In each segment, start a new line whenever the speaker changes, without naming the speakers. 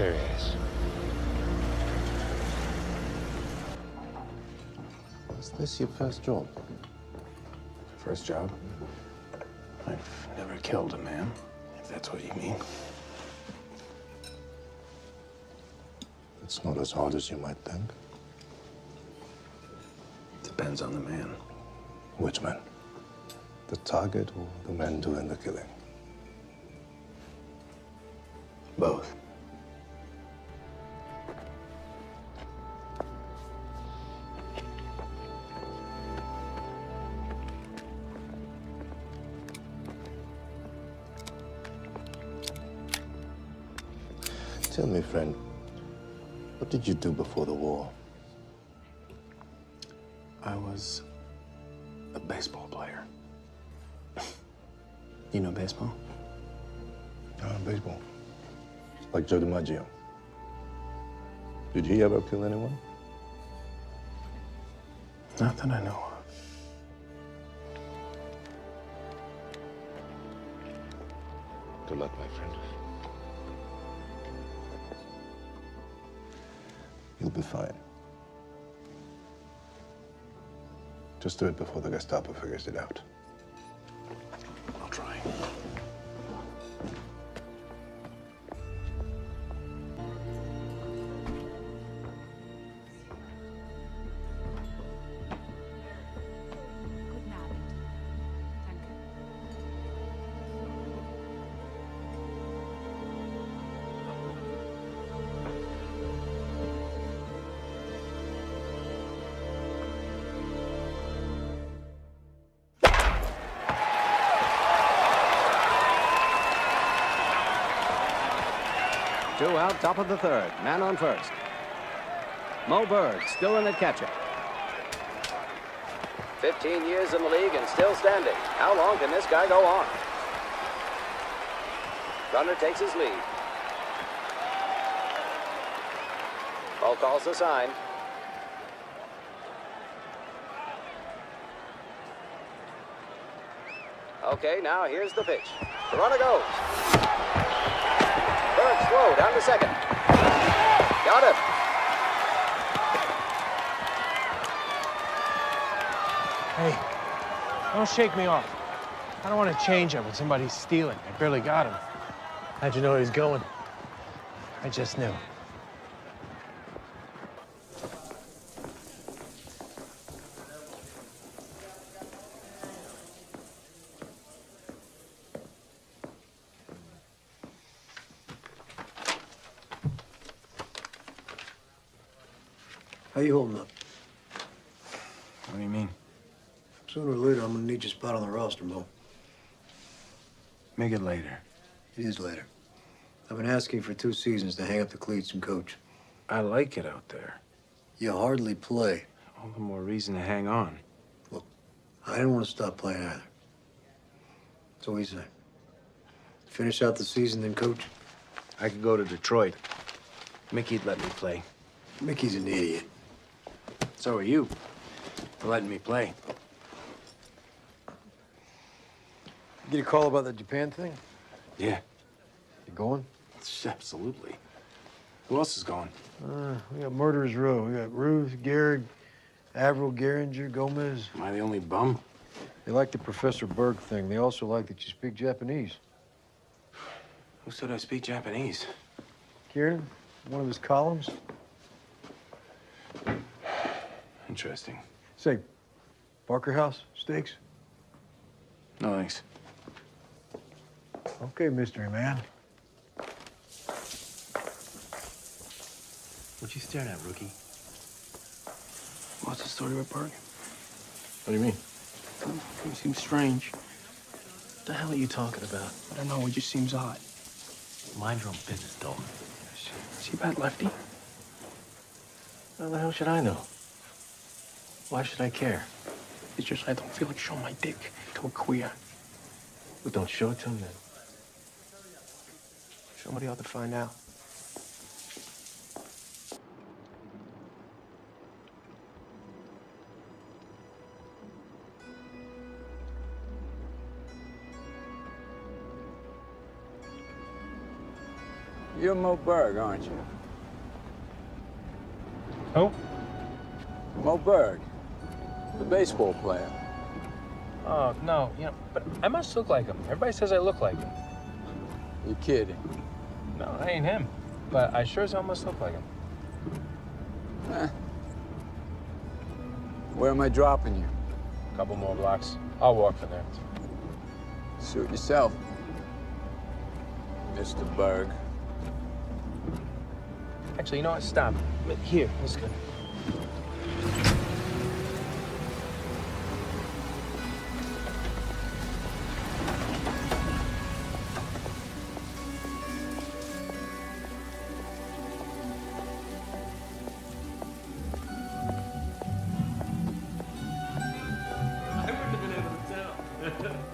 There he is.
Is this your first job?
First job? I've never killed a man, if that's what you mean.
It's not as hard as you might think.
Depends on the man.
Which man? The target or the man doing the killing?
Both.
Tell me, friend, what did you do before the war?
I was a baseball player. You know baseball?
Baseball. Like Joe DiMaggio. Did he ever kill anyone?
Not that I know of.
Good luck, my friend. You'll be fine. Just do it before the Gestapo figures it out.
I'll try.
Guten Abend. Danke.
Two out, top of the third. Man on first. Mo Bird still in at catcher. 15 years in the league and still standing. How long can this guy go on? Runner takes his lead. Ball calls the sign. Okay, now here's the pitch. The runner goes. Bird slow down to second. Got him.
Hey, don't shake me off. I don't want to change up when somebody's stealing. I barely got him. How'd you know he was going? I just knew.
How you holding up?
What do you mean?
Sooner or later, I'm gonna need your spot on the roster, Mo.
Make it later.
It is later. I've been asking for 2 seasons to hang up the cleats and coach.
I like it out there.
You hardly play.
All the more reason to hang on.
Look, I didn't want to stop playing either. So what do you say? Finish out the season, then coach?
I could go to Detroit. Mickey'd let me play.
Mickey's an idiot.
So are you. For letting me play.
Get a call about the Japan thing?
Yeah.
You going?
Absolutely. Who else is going?
We got Murderers Row. We got Ruth, Gehrig, Avril, Gehringer, Gomez.
Am I the only bum?
They like the Professor Berg thing. They also like that you speak Japanese.
Who said I speak Japanese?
Kieran, one of his columns.
Interesting.
Say, Barker House, steaks?
No, thanks.
Okay, mystery man.
What you staring at, rookie?
What's the story with Berg?
What do you mean?
It seems strange.
What the hell are you talking about?
I don't know, it just seems odd.
Mind your own business, Dalton.
Is he a bad lefty?
How the hell should I know? Why should I care?
It's just I don't feel like showing my dick to a queer.
Well, don't show it to him then.
Somebody ought to find out.
You're Mo Berg, aren't you?
Who?
Mo Berg, the baseball player.
Oh, no, but I must look like him. Everybody says I look like him.
You're kidding.
No, I ain't him. But I sure as hell must look like him.
Eh. Where am I dropping you?
A couple more blocks. I'll walk from there.
Suit yourself, Mr. Berg.
Actually, you know what? Stop. Here, that's good.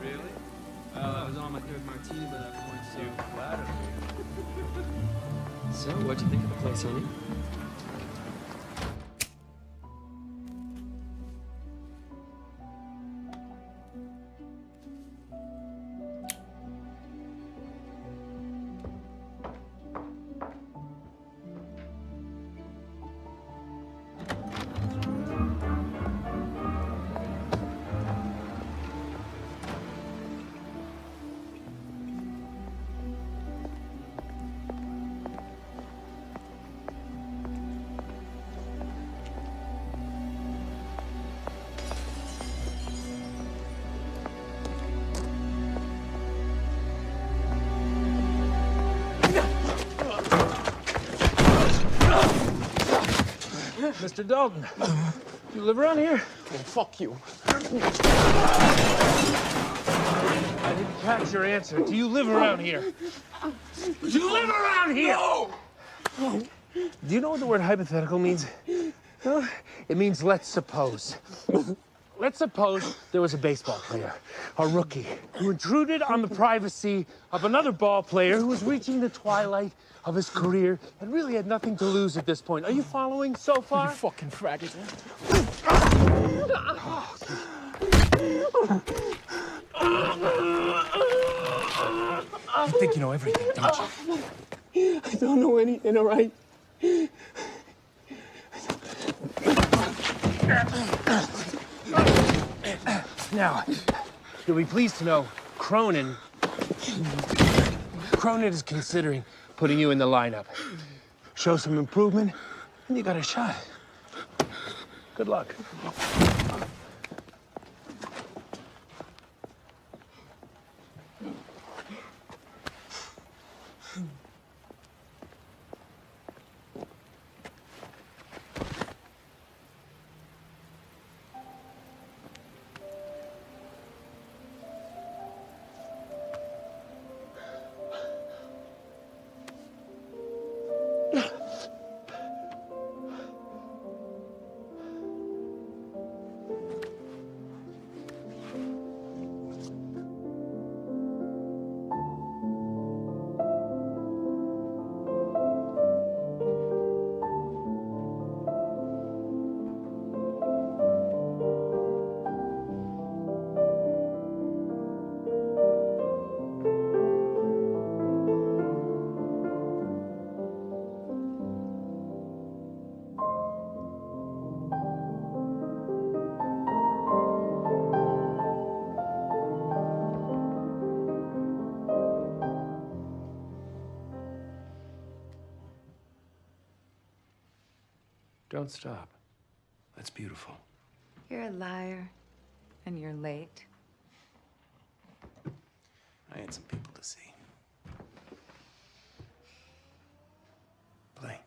Really? I was on my third martini by that point, so. You flatter me. So, what'd you think of the place, honey?
Mr. Dalton, you live around here?
Oh, fuck you.
I didn't catch your answer. Do you live around here? Do you live around here? No! Do you know what the word hypothetical means? Huh? It means let's suppose. Let's suppose there was a baseball player, a rookie, who intruded on the privacy of another ball player who was reaching the twilight of his career and really had nothing to lose at this point. Are you following so far?
You fucking faggot. You think you know everything, don't you?
I don't know anything, all right? Now, you'll be pleased to know Cronin is considering putting you in the lineup. Show some improvement, and you got a shot. Good luck.
Don't stop. That's beautiful.
You're a liar, and you're late.
I had some people to see. Play.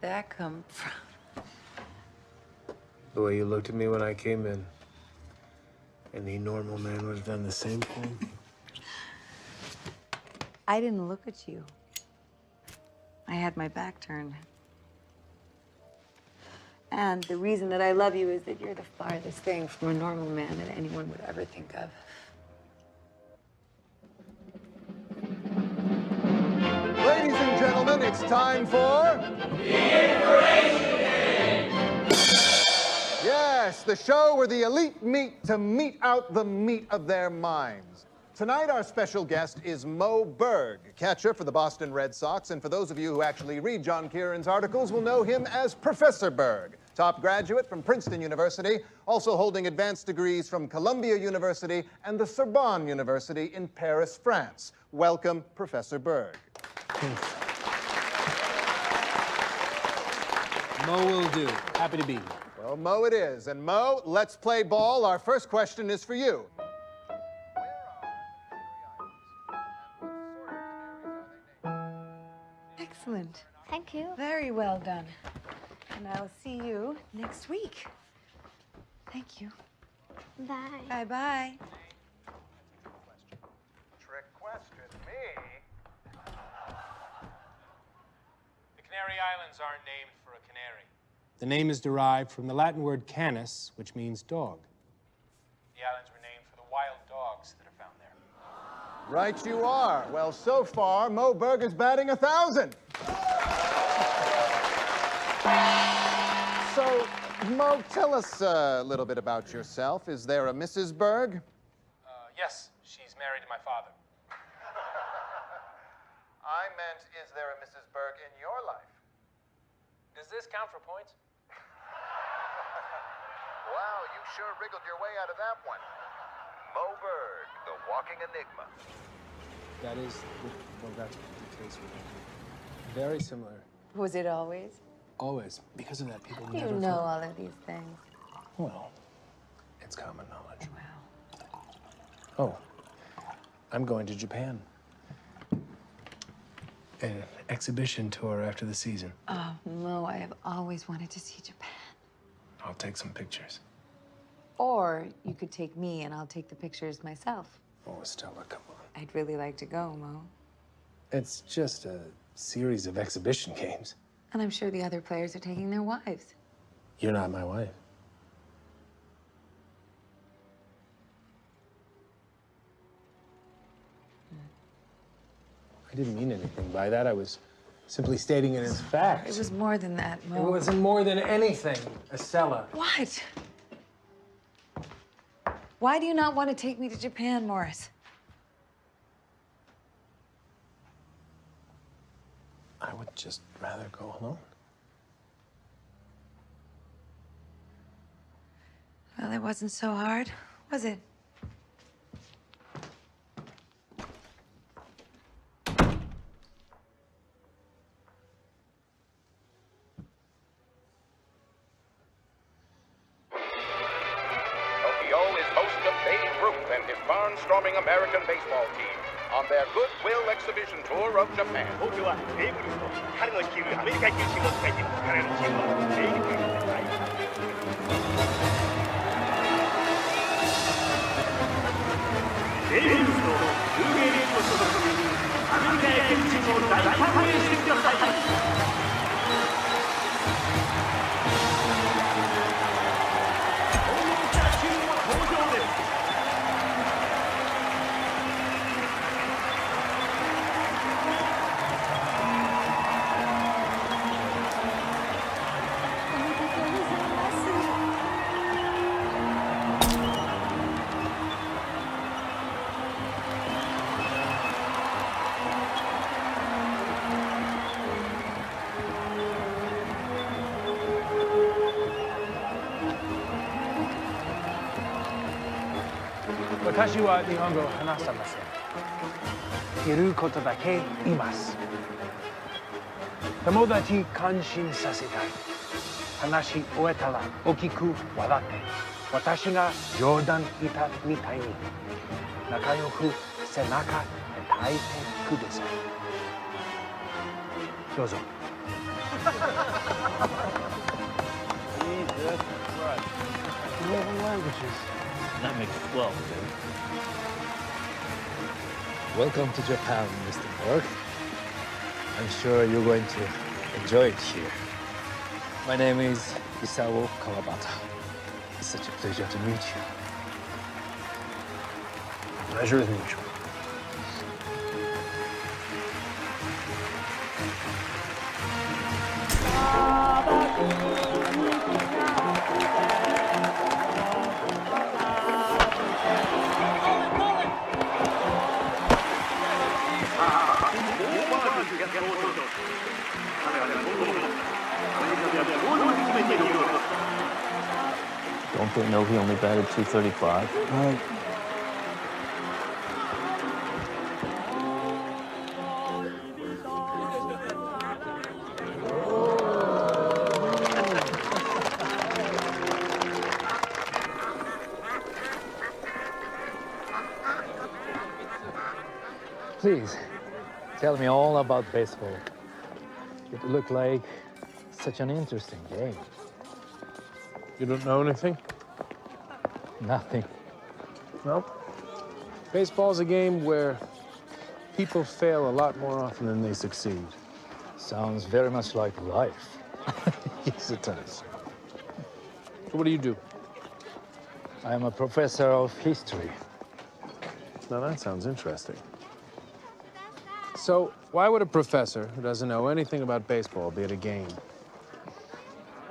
did that come from?
The way you looked at me when I came in. Any normal man would have done the same thing.
I didn't look at you. I had my back turned. And the reason that I love you is that you're the farthest thing from a normal man that anyone would ever think of.
Ladies and gentlemen, it's time for... The Information Game! Yes, the show where the elite meet to mete out the meat of their minds. Tonight, our special guest is Mo Berg, catcher for the Boston Red Sox, and for those of you who actually read John Kieran's articles will know him as Professor Berg, top graduate from Princeton University, also holding advanced degrees from Columbia University and the Sorbonne University in Paris, France. Welcome, Professor Berg.
Mo will do. Happy to be here.
Well, Mo it is. And Mo, let's play ball. Our first question is for you.
Excellent.
Thank you.
Very well done. And I'll see you next week. Thank you.
Bye.
Bye-bye.
Trick question, me?
The Canary Islands aren't named for a canary. The name is derived from the Latin word canis, which means dog. The islands were named for the wild dogs that are found there.
Right you are. Well, so far, Mo Berg is batting 1,000. So, Mo, tell us a little bit about yourself. Is there a Mrs. Berg?
Yes, she's married to my father.
I meant, is there a Mrs. Berg in your life?
Does this count for points?
Wow, you sure wriggled your way out of that one. Mo Berg, the walking enigma.
That's the case with it. Very similar.
Was it always?
Always. Because of that, people
How do
never...
you know all of these things?
Well, it's common knowledge.
Wow.
Oh, I'm going to Japan. An exhibition tour after the season.
Oh, Mo, I have always wanted to see Japan.
I'll take some pictures.
Or you could take me and I'll take the pictures myself.
Oh, Stella, come on.
I'd really like to go, Mo.
It's just a series of exhibition games.
And I'm sure the other players are taking their wives.
You're not my wife. I didn't mean anything by that. I was simply stating it as fact.
It was more than that,
It
Mo.
wasn't more than anything, Estella.
What? Why do you not want to take me to Japan, Morris?
I would just rather go alone.
Well, it wasn't so hard, was it?
Barnstorming American baseball team on their goodwill exhibition tour of Japan.
東京はベーブ・ルースと彼の率いるアメリカ球チームを使いて彼らのチームはベーブ・ルースの大ベーブ・ルースの有名レースを所属するアメリカ野球チームを大歓迎してください。
私は日本語を話せません。言うことだけ言います。友達感心させたい。話し終えたら大きく笑って、私が冗談言ったみたいに仲良く背中叩いてください。どうぞ。languages.
That makes 12, okay?
Welcome to Japan, Mr. Berg. I'm sure you're going to enjoy it here. My name is Isao Kawabata. It's such a pleasure to meet you.
Pleasure is mutual.
Don't they know he only batted .235?
Please, tell me all about baseball. It looked like such an interesting game.
You don't know anything?
Nothing.
No. Baseball's a game where people fail a lot more often than they succeed.
Sounds very much like life.
Yes, it does. So what do you do?
I'm a professor of history.
Now that sounds interesting. So why would a professor who doesn't know anything about baseball be at a game?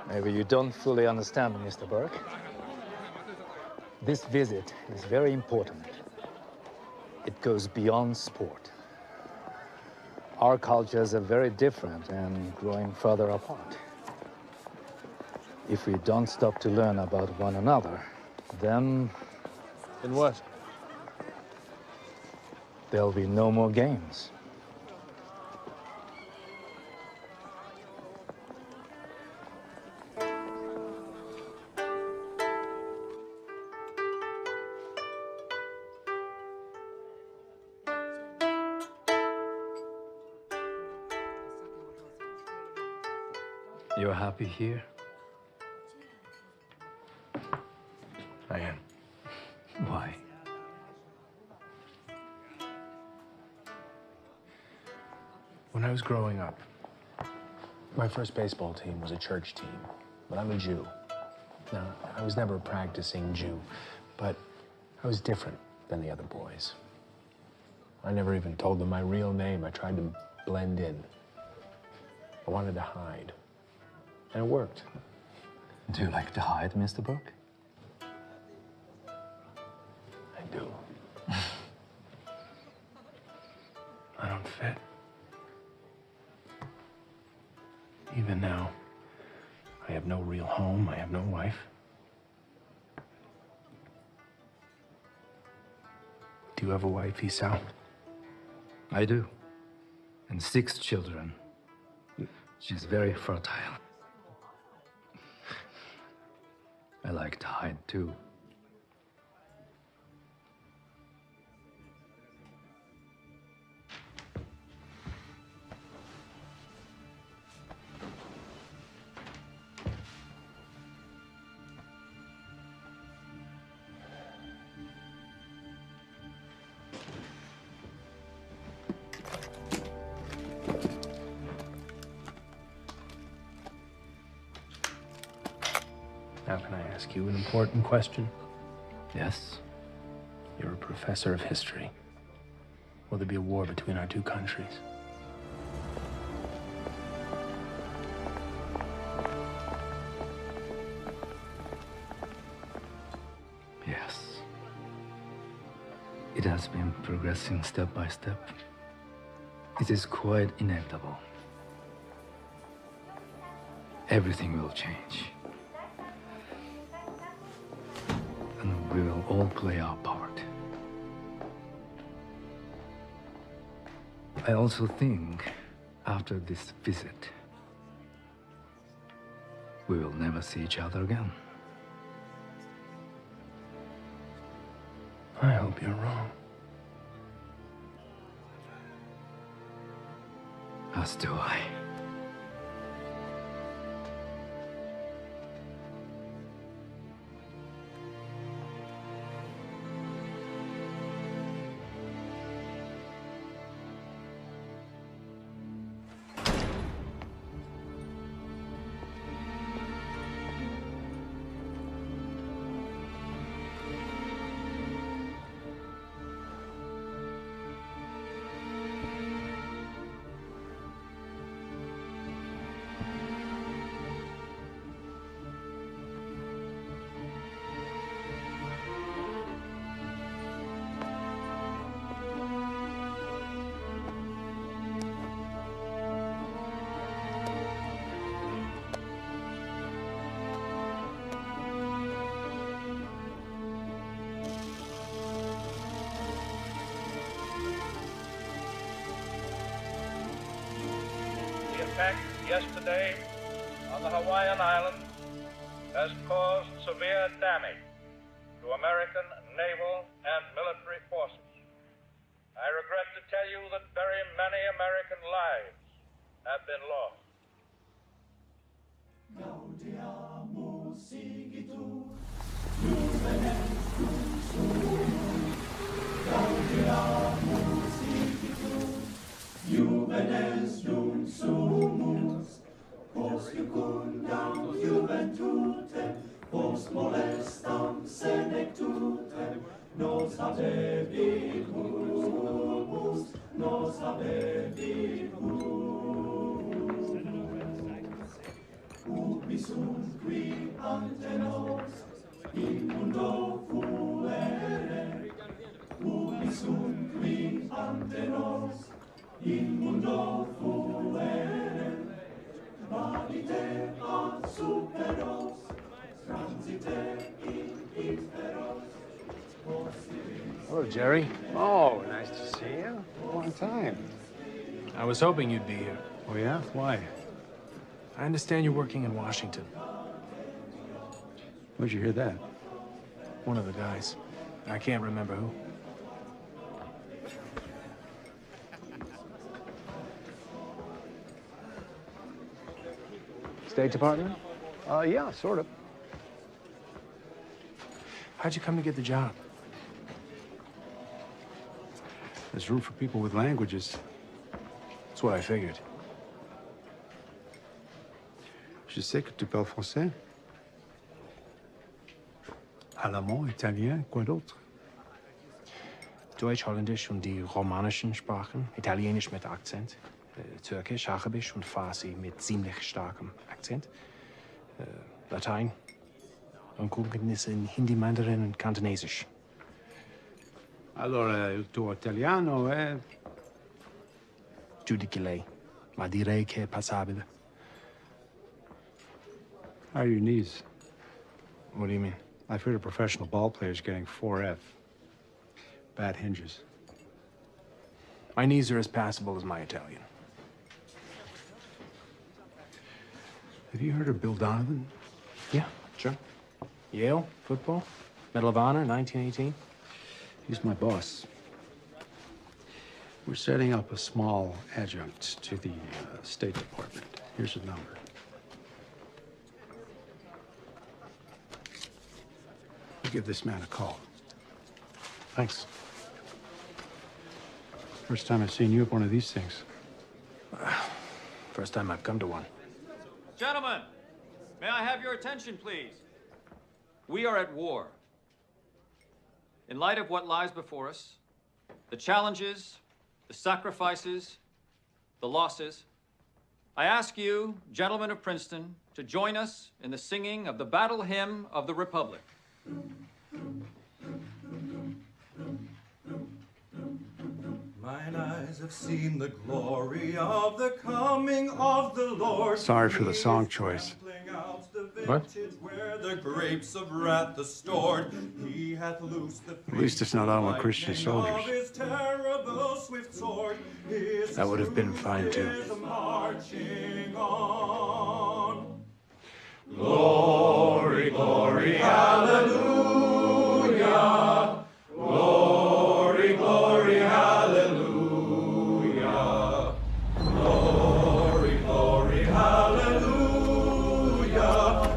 Maybe you don't fully understand, Mr. Burke. This visit is very important. It goes beyond sport. Our cultures are very different and growing further apart. If we don't stop to learn about one another, then...
Then what?
There'll be no more games. You're happy here?
I am.
Why?
When I was growing up, my first baseball team was a church team, but I'm a Jew. Now, I was never a practicing Jew, but I was different than the other boys. I never even told them my real name. I tried to blend in. I wanted to hide. And it worked.
Do you like to hide, Mr. Burke?
I do. I don't fit. Even now, I have no real home. I have no wife. Do you have a wife, Isao?
I do. And 6 children. She's very fertile. I like to hide, too.
Now, can I ask you an important question?
Yes?
You're a professor of history. Will there be a war between our two countries?
Yes. It has been progressing step by step. It is quite inevitable. Everything will change. And we will all play our part. I also think, after this visit, we will never see each other again.
I hope you're wrong.
As do I.
yesterday on the Hawaiian Islands has caused severe damage to American naval and military forces. I regret to tell you that very many American lives have been lost.
Juvenes dum sumus, post jucundam juventutem, post molestam senectutem, nos habebit humus, nos habebit humus. Ubi sunt qui ante nos, in mundo fuere, ubi sunt qui ante nos, in mundo fuere, valite ad superos, transite in inferos.
Hello, Jerry.
Oh, nice to see you. Long time.
I was hoping you'd be here.
Oh, yeah? Why?
I understand you're working in Washington.
Where'd you hear that?
One of the guys. I can't remember who. State Department?
Yeah, sort of.
How'd you come to get the job?
There's room for people with languages.
That's what I figured.
Je sais que tu parles français. Allemand, italien, quoi d'autre?
Deutsch, Holländisch und die romanischen Sprachen. Italienisch mit Akzent. Türkisch, Arabisch und Farsi mit ziemlich starkem Akzent. Latein. Und Grundkenntnisse in Hindi, Mandarin und Kantonesisch.
Allora, il tuo italiano è...
Giudice lei, ma direi che è passabile.
How are your knees?
What do you mean?
I've heard of professional ball players getting 4F. Bad hinges.
My knees are as passable as my Italian.
Have you heard of Bill Donovan?
Yeah, sure. Yale, football, Medal of Honor, 1918.
He's my boss. We're setting up a small adjunct to the State Department. Here's his number. You give this man a call.
Thanks.
First time I've seen you at one of these things.
First time I've come to one.
Gentlemen, may I have your attention, please? We are at war. In light of what lies before us, the challenges, the sacrifices, the losses, I ask you, gentlemen of Princeton, to join us in the singing of the battle hymn of the Republic.
Mine eyes have seen the glory of the coming of the Lord.
Sorry for the song choice.
What?
Where the grapes of wrath are stored, he hath loosed the
At least it's not all Christian soldiers.
his terrible swift sword.
That would have been fine, too.
Is marching on. Glory, glory, hallelujah. Glory, glory, hallelujah. Glory, glory, hallelujah.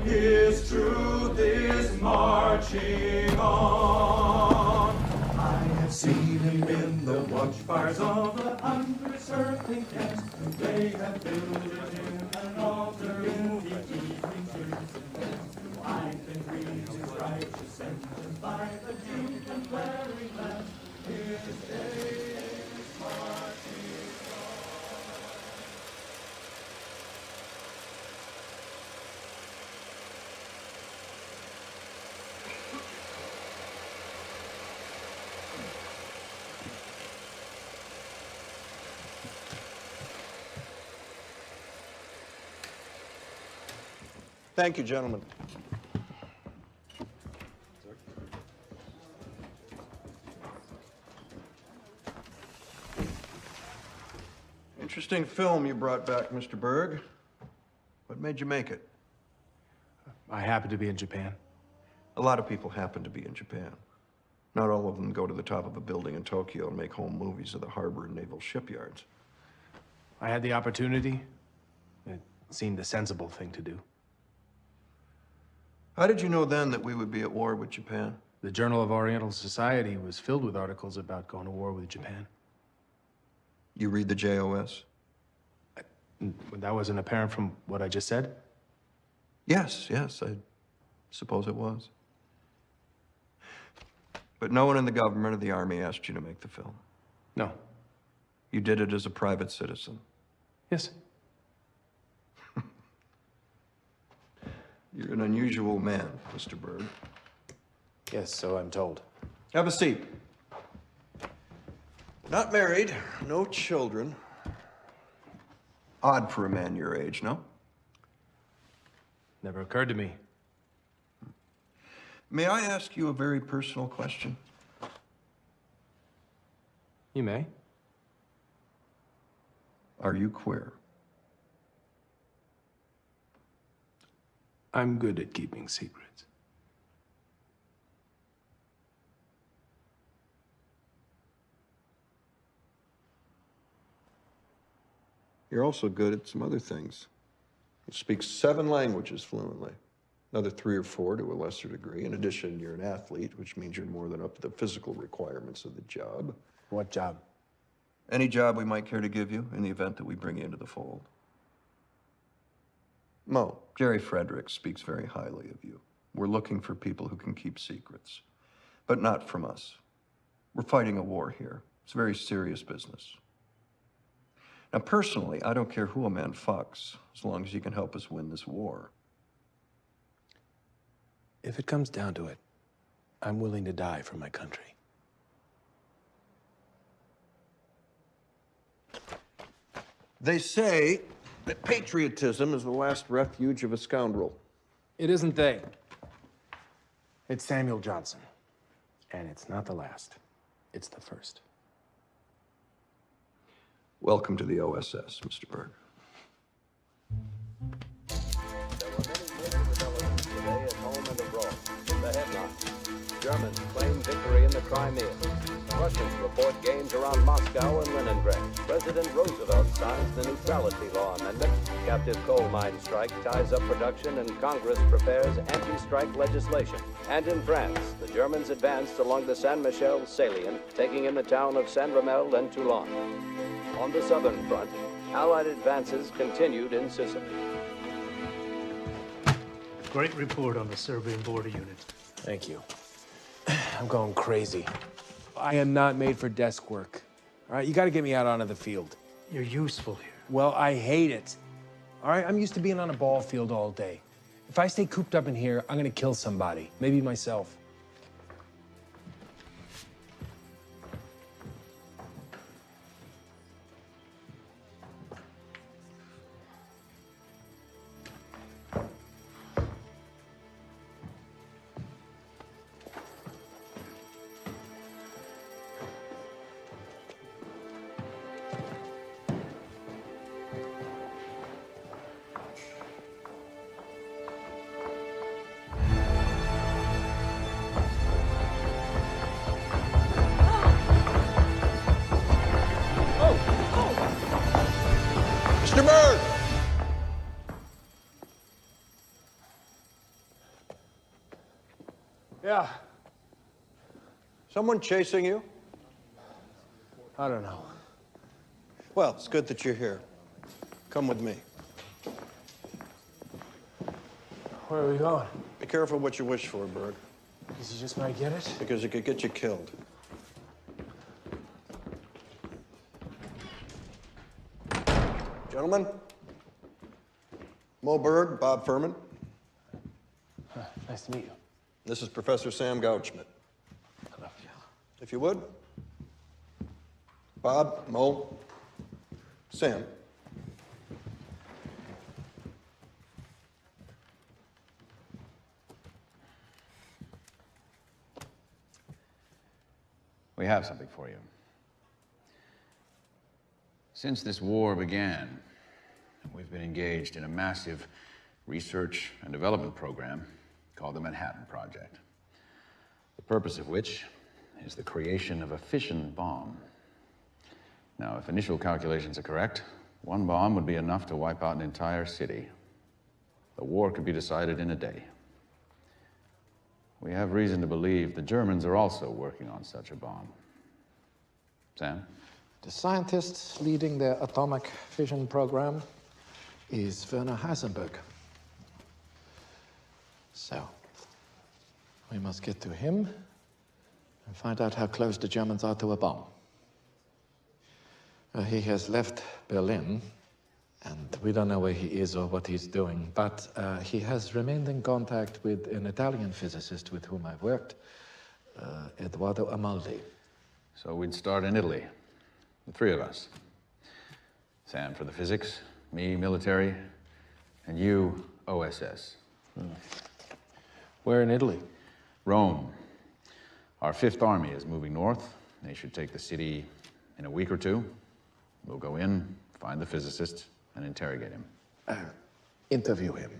His truth is marching on. I have seen him in the watchfires of 100 circling camps. They have builded him an altar in the evening streets. I can read his righteous sentence by the deep and flaring lamp. His day is marching
Thank you, gentlemen. Interesting film you brought back, Mr. Berg.
What made you make it?
I happened to be in Japan.
A lot of people happen to be in Japan. Not all of them go to the top of a building in Tokyo and make home movies of the harbor and naval shipyards.
I had the opportunity. It seemed the sensible thing to do.
How did you know then that we would be at war with Japan?
The Journal of Oriental Society was filled with articles about going to war with Japan.
You read the JOS?
That wasn't apparent from what I just said?
Yes, I suppose it was. But no one in the government or the army asked you to make the film.
No.
You did it as a private citizen.
Yes.
You're an unusual man, Mr. Berg.
Yes, so I'm told.
Have a seat. Not married, no children. Odd for a man your age, no?
Never occurred to me.
May I ask you a very personal question?
You may.
Are you queer?
I'm good at keeping secrets.
You're also good at some other things. You speak 7 languages fluently. Another 3 or 4 to a lesser degree. In addition, you're an athlete, which means you're more than up to the physical requirements of the job.
What job?
Any job we might care to give you in the event that we bring you into the fold. Mo, Jerry Frederick speaks very highly of you. We're looking for people who can keep secrets, but not from us. We're fighting a war here. It's a very serious business. Now, personally, I don't care who a man fucks, as long as he can help us win this war.
If it comes down to it, I'm willing to die for my country.
They say that patriotism is the last refuge of a scoundrel.
It isn't they. It's Samuel Johnson. And it's not the last. It's the first.
Welcome to the OSS, Mr. Berg.
There were many major developments today at home and abroad. The headlines: Germans claim victory in the Crimea. Russians report gains around Moscow and Leningrad. President Roosevelt signs the Neutrality Law Amendment. Captive coal mine strike ties up production, and Congress prepares anti-strike legislation. And in France, the Germans advanced along the Saint Michel salient, taking in the town of Saint Ramel and Toulon. On the southern front, Allied advances continued in Sicily.
Great report on the Serbian border unit.
Thank you. I'm going crazy. I am not made for desk work. All right, you gotta get me out onto the field.
You're useful here.
Well, I hate it. All right, I'm used to being on a ball field all day. If I stay cooped up in here, I'm gonna kill somebody, maybe myself.
Mr. Berg!
Yeah.
Someone chasing you?
I don't know.
Well, it's good that you're here. Come with me.
Where are we going?
Be careful what you wish for, Berg.
Because you just might get it?
Because it could get you killed. Gentlemen, Mo Berg, Bob Furman.
Nice to meet you.
This is Professor Sam Gouchman.
Hello.
If you would. Bob, Mo, Sam.
We have something for you. Since this war began,
we've been engaged in a massive research and development program called the Manhattan Project. The purpose of which is the creation of a fission bomb. Now, if initial calculations are correct, one bomb would be enough to wipe out an entire city. The war could be decided in a day. We have reason to believe the Germans are also working on such a bomb. Sam?
The scientist leading the atomic fission program is Werner Heisenberg. So, we must get to him and find out how close the Germans are to a bomb. He has left Berlin, and we don't know where he is or what he's doing, but he has remained in contact with an Italian physicist with whom I've worked, Eduardo Amaldi.
So we'd start in Italy, the three of us. Sam for the physics, me military, and you OSS.
Where in Italy?
Rome. Our Fifth Army is moving north. They should take the city in a week or two. We'll go in, find the physicist, and interrogate him.
Interview him,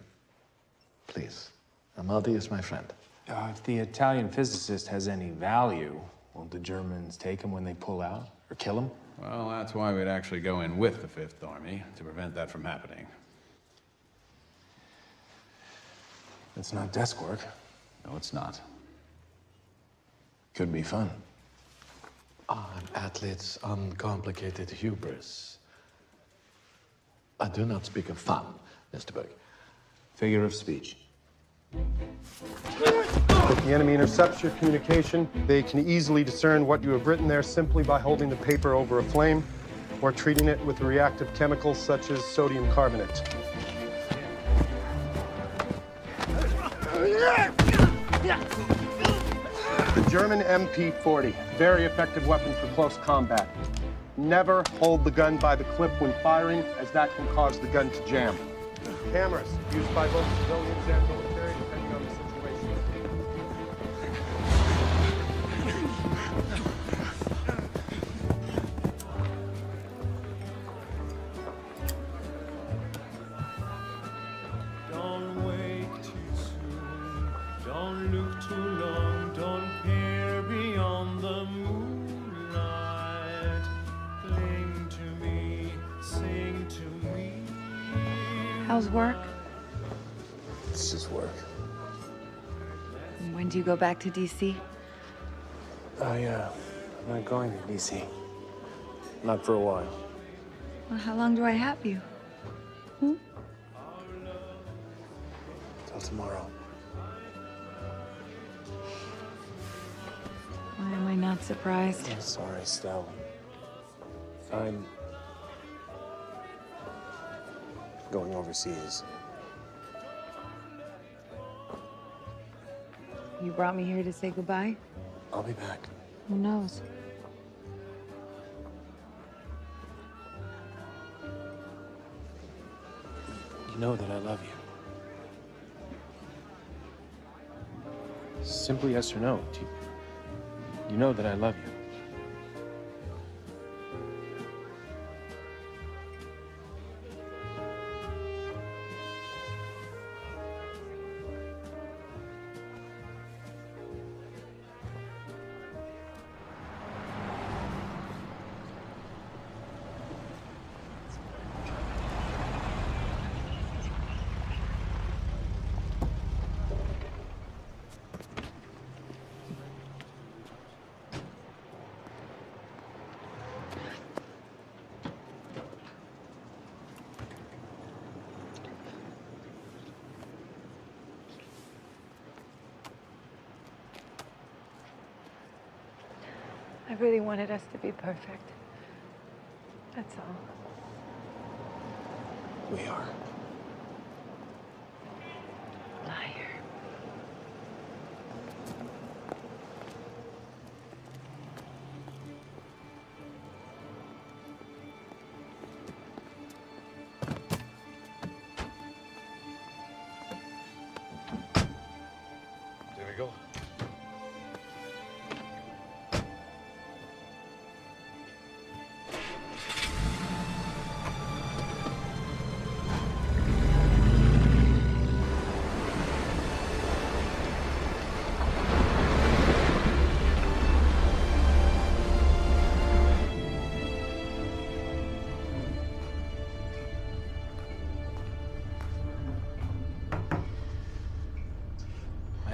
please. Amaldi is my friend.
If the Italian physicist has any value, won't the Germans take him when they pull out? Or kill him?
Well, that's why we'd actually go in with the Fifth Army, to prevent that from happening.
It's not desk work.
No, it's not.
Could be fun.
An athlete's uncomplicated hubris. I do not speak of fun, Mr. Berg.
Figure of speech.
If the enemy intercepts your communication, they can easily discern what you have written there simply by holding the paper over a flame or treating it with reactive chemicals such as sodium carbonate. The German MP-40, very effective weapon for close combat. Never hold the gun by the clip when firing, as that can cause the gun to jam. Cameras, used by both civilians and military, depending on the situation.
Don't wait too soon, don't look too long, don't peer beyond the moonlight. Cling to me, sing to me.
How's work?
It's just work.
And when do you go back to DC?
I'm not going to DC. Not for a while.
Well, how long do I have you?
Till tomorrow.
Why am I not surprised?
I'm sorry, Stella. I'm going overseas.
You brought me here to say goodbye?
I'll be back.
Who knows?
You know that I love you. Simply yes or no. You know that I love you.
I really wanted us to be perfect. That's all.
We are.
Liar.
There we go.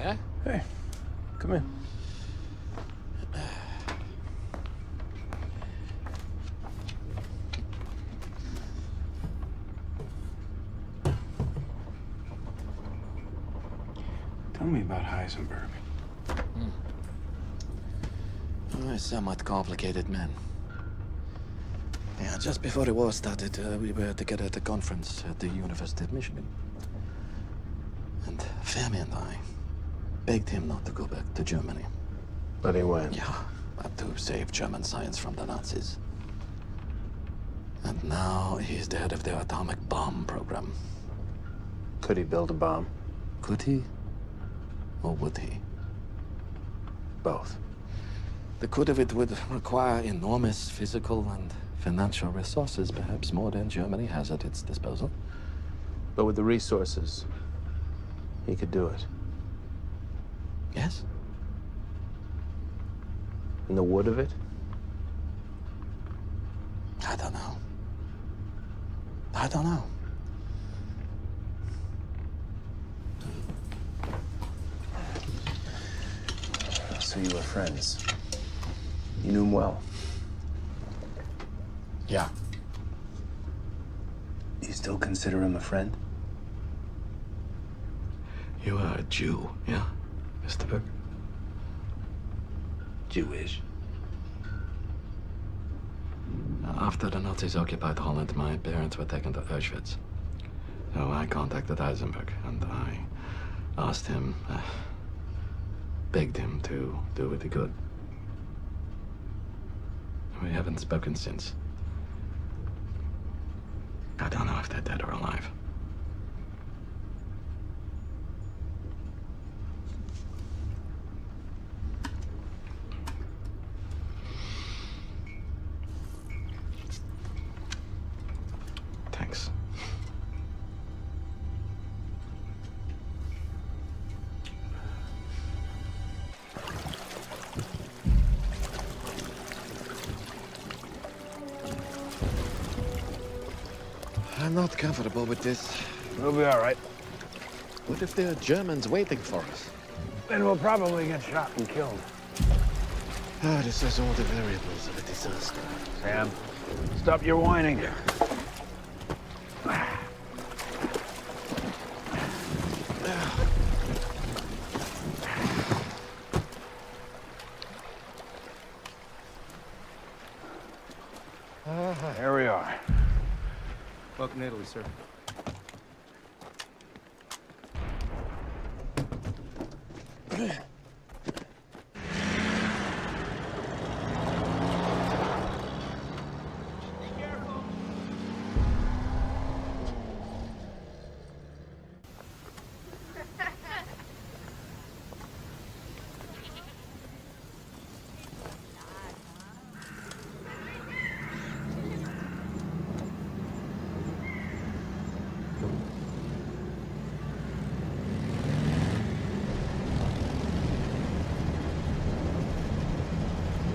eh?
Hey, come in. Tell me about Heisenberg.
A somewhat complicated man. Yeah, just before the war started, we were together at a conference at the University of Michigan. And Fermi and I begged him not to go back to Germany.
But he went.
Yeah, but to save German science from the Nazis. And now he's the head of the atomic bomb program.
Could he build a bomb?
Could he? Or would he?
Both.
The could of it would require enormous physical and financial resources, perhaps more than Germany has at its disposal.
But with the resources, he could do it.
Yes?
And the wood of it?
I don't know. I don't know.
So you were friends. You knew him well.
Yeah.
You still consider him a friend?
You are a Jew, yeah, Mr. Berg?
Jewish.
After the Nazis occupied Holland, my parents were taken to Auschwitz. So I contacted Heisenberg, and I asked him, begged him to do what he could. We haven't spoken since. I don't know if they're dead or alive. Thanks. I'm not comfortable with this.
We'll be all right.
What if there are Germans waiting for us?
Then we'll probably get shot and killed.
Ah, this is all the variables of a disaster.
Sam, stop your whining. There we are.
Welcome to Italy, sir.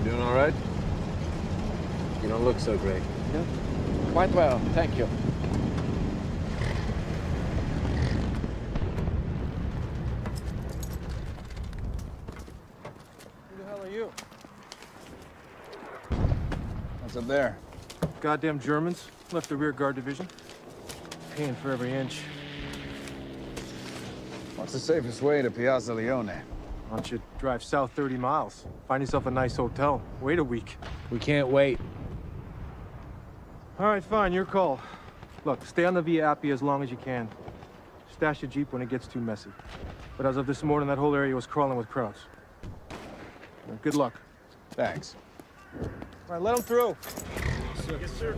You doing all right? You don't look so great.
Yeah. Quite well, thank you.
Who the hell are you?
What's up there?
Goddamn Germans. Left the rear guard division. Paying for every inch.
What's the safest way to Piazza Leone?
Why don't you drive south 30 miles? Find yourself a nice hotel. Wait a week.
We can't wait.
All right, fine, your call. Look, stay on the Via Appia as long as you can. Stash your Jeep when it gets too messy. But as of this morning, that whole area was crawling with crowds. Good luck.
Thanks.
All right, let them through. Yes, sir.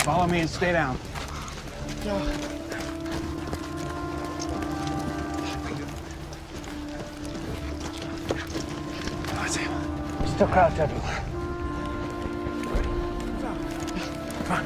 Follow me and stay down.
Still crouched everywhere. Come on.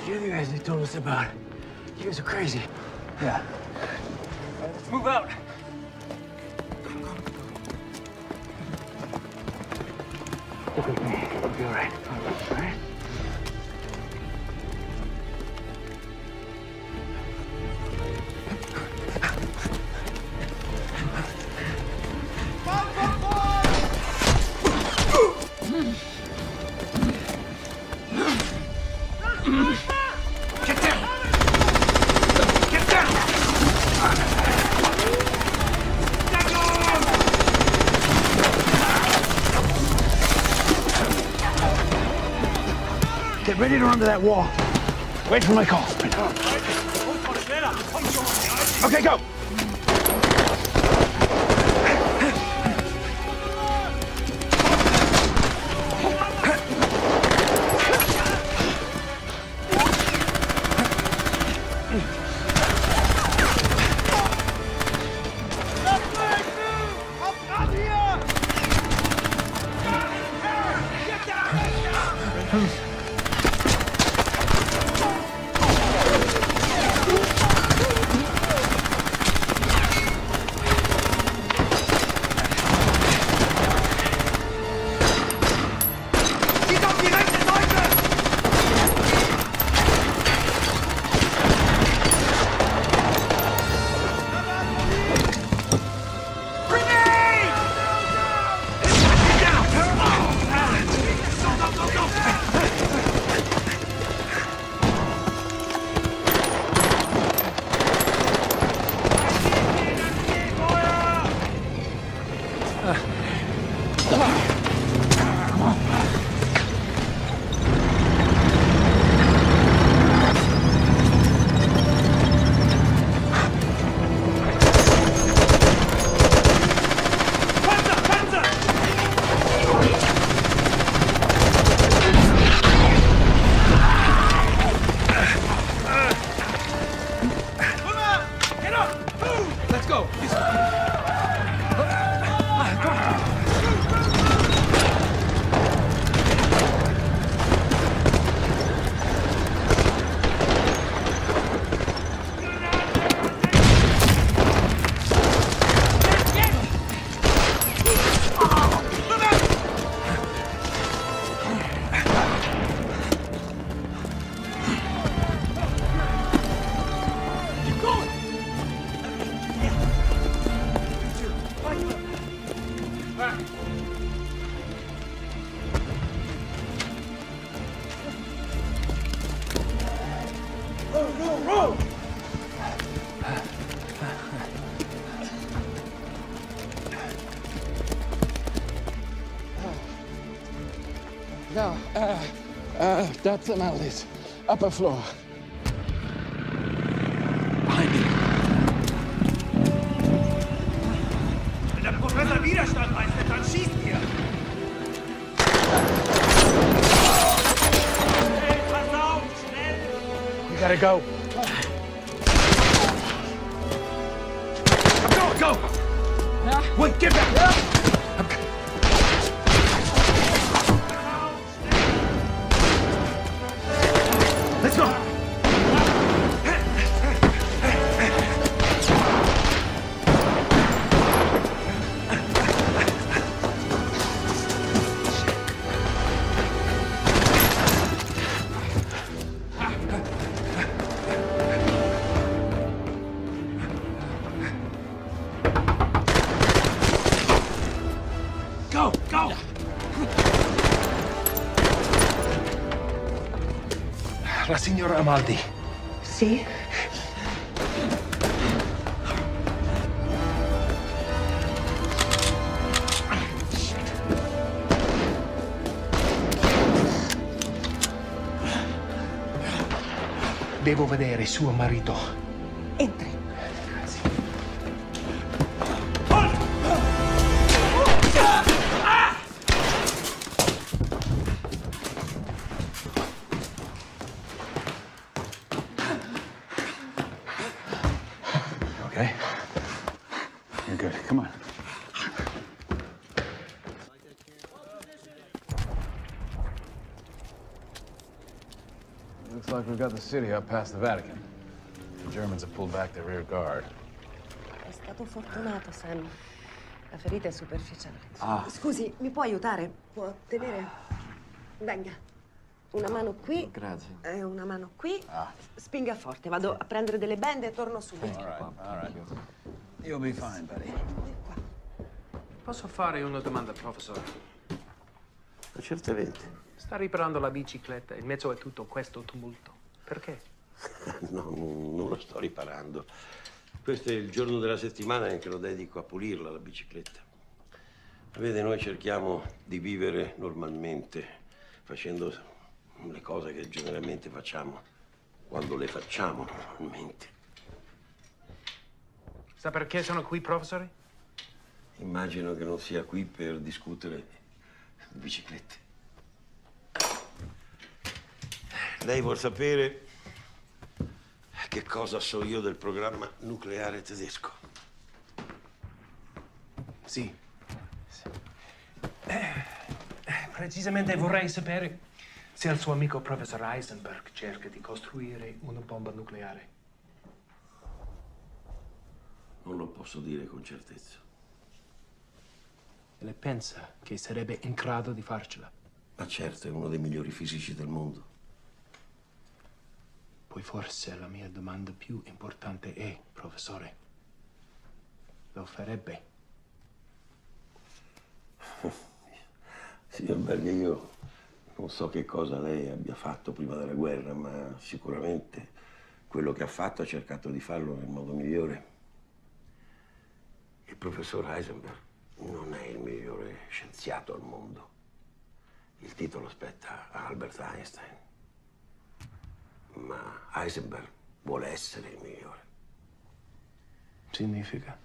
The other guys they told us about, you guys are crazy. Yeah. Let's move out. Stick with me. You'll be all right. All right? Get ready to run to that wall. Wait for my call. Okay, go.
No, that's Amaldi's upper floor. Behind me.
Wenn der Professor Widerstand leistet, dann schießt ihr! Hey, pass auf, schnell!
You gotta go. Go! Wait, get back! Let's go! Go! La signora Amaldi.
Sì?
Devo vedere suo marito.
Entri.
Okay? You're good. Come on.
Looks like we've got the city up past the Vatican. The Germans have pulled back their rear guard.
È stato fortunato, Sam. La ferita è superficiale.
Ah.
Scusi, mi può aiutare? Può tenere? Venga. Una mano qui.
Grazie.
E una mano qui.
Ah.
Spinga forte. Vado a prendere delle bende e torno subito.
All right. You'll be fine, buddy.
Posso fare una domanda, professore?
Certamente.
Sta riparando la bicicletta in mezzo a tutto questo tumulto. Perché?
No, non lo sto riparando. Questo è il giorno della settimana che lo dedico a pulirla, la bicicletta. Vede, noi cerchiamo di vivere normalmente, facendo le cose che generalmente facciamo, quando le facciamo normalmente.
Sa perché sono qui, professore?
Immagino che non sia qui per discutere di biciclette. Lei vuol sapere che cosa so io del programma nucleare tedesco?
Sì. Precisamente vorrei sapere se il suo amico professor Heisenberg cerca di costruire una bomba nucleare.
Non lo posso dire con certezza.
E lei pensa che sarebbe in grado di farcela?
Ma certo, è uno dei migliori fisici del mondo.
Poi forse la mia domanda più importante è, professore, lo farebbe?
Signor Berg, io non so che cosa lei abbia fatto prima della guerra, ma sicuramente quello che ha fatto ha cercato di farlo nel modo migliore. Il professor Heisenberg non è il migliore scienziato al mondo. Il titolo spetta a Albert Einstein. Ma Heisenberg vuole essere il migliore.
Significa?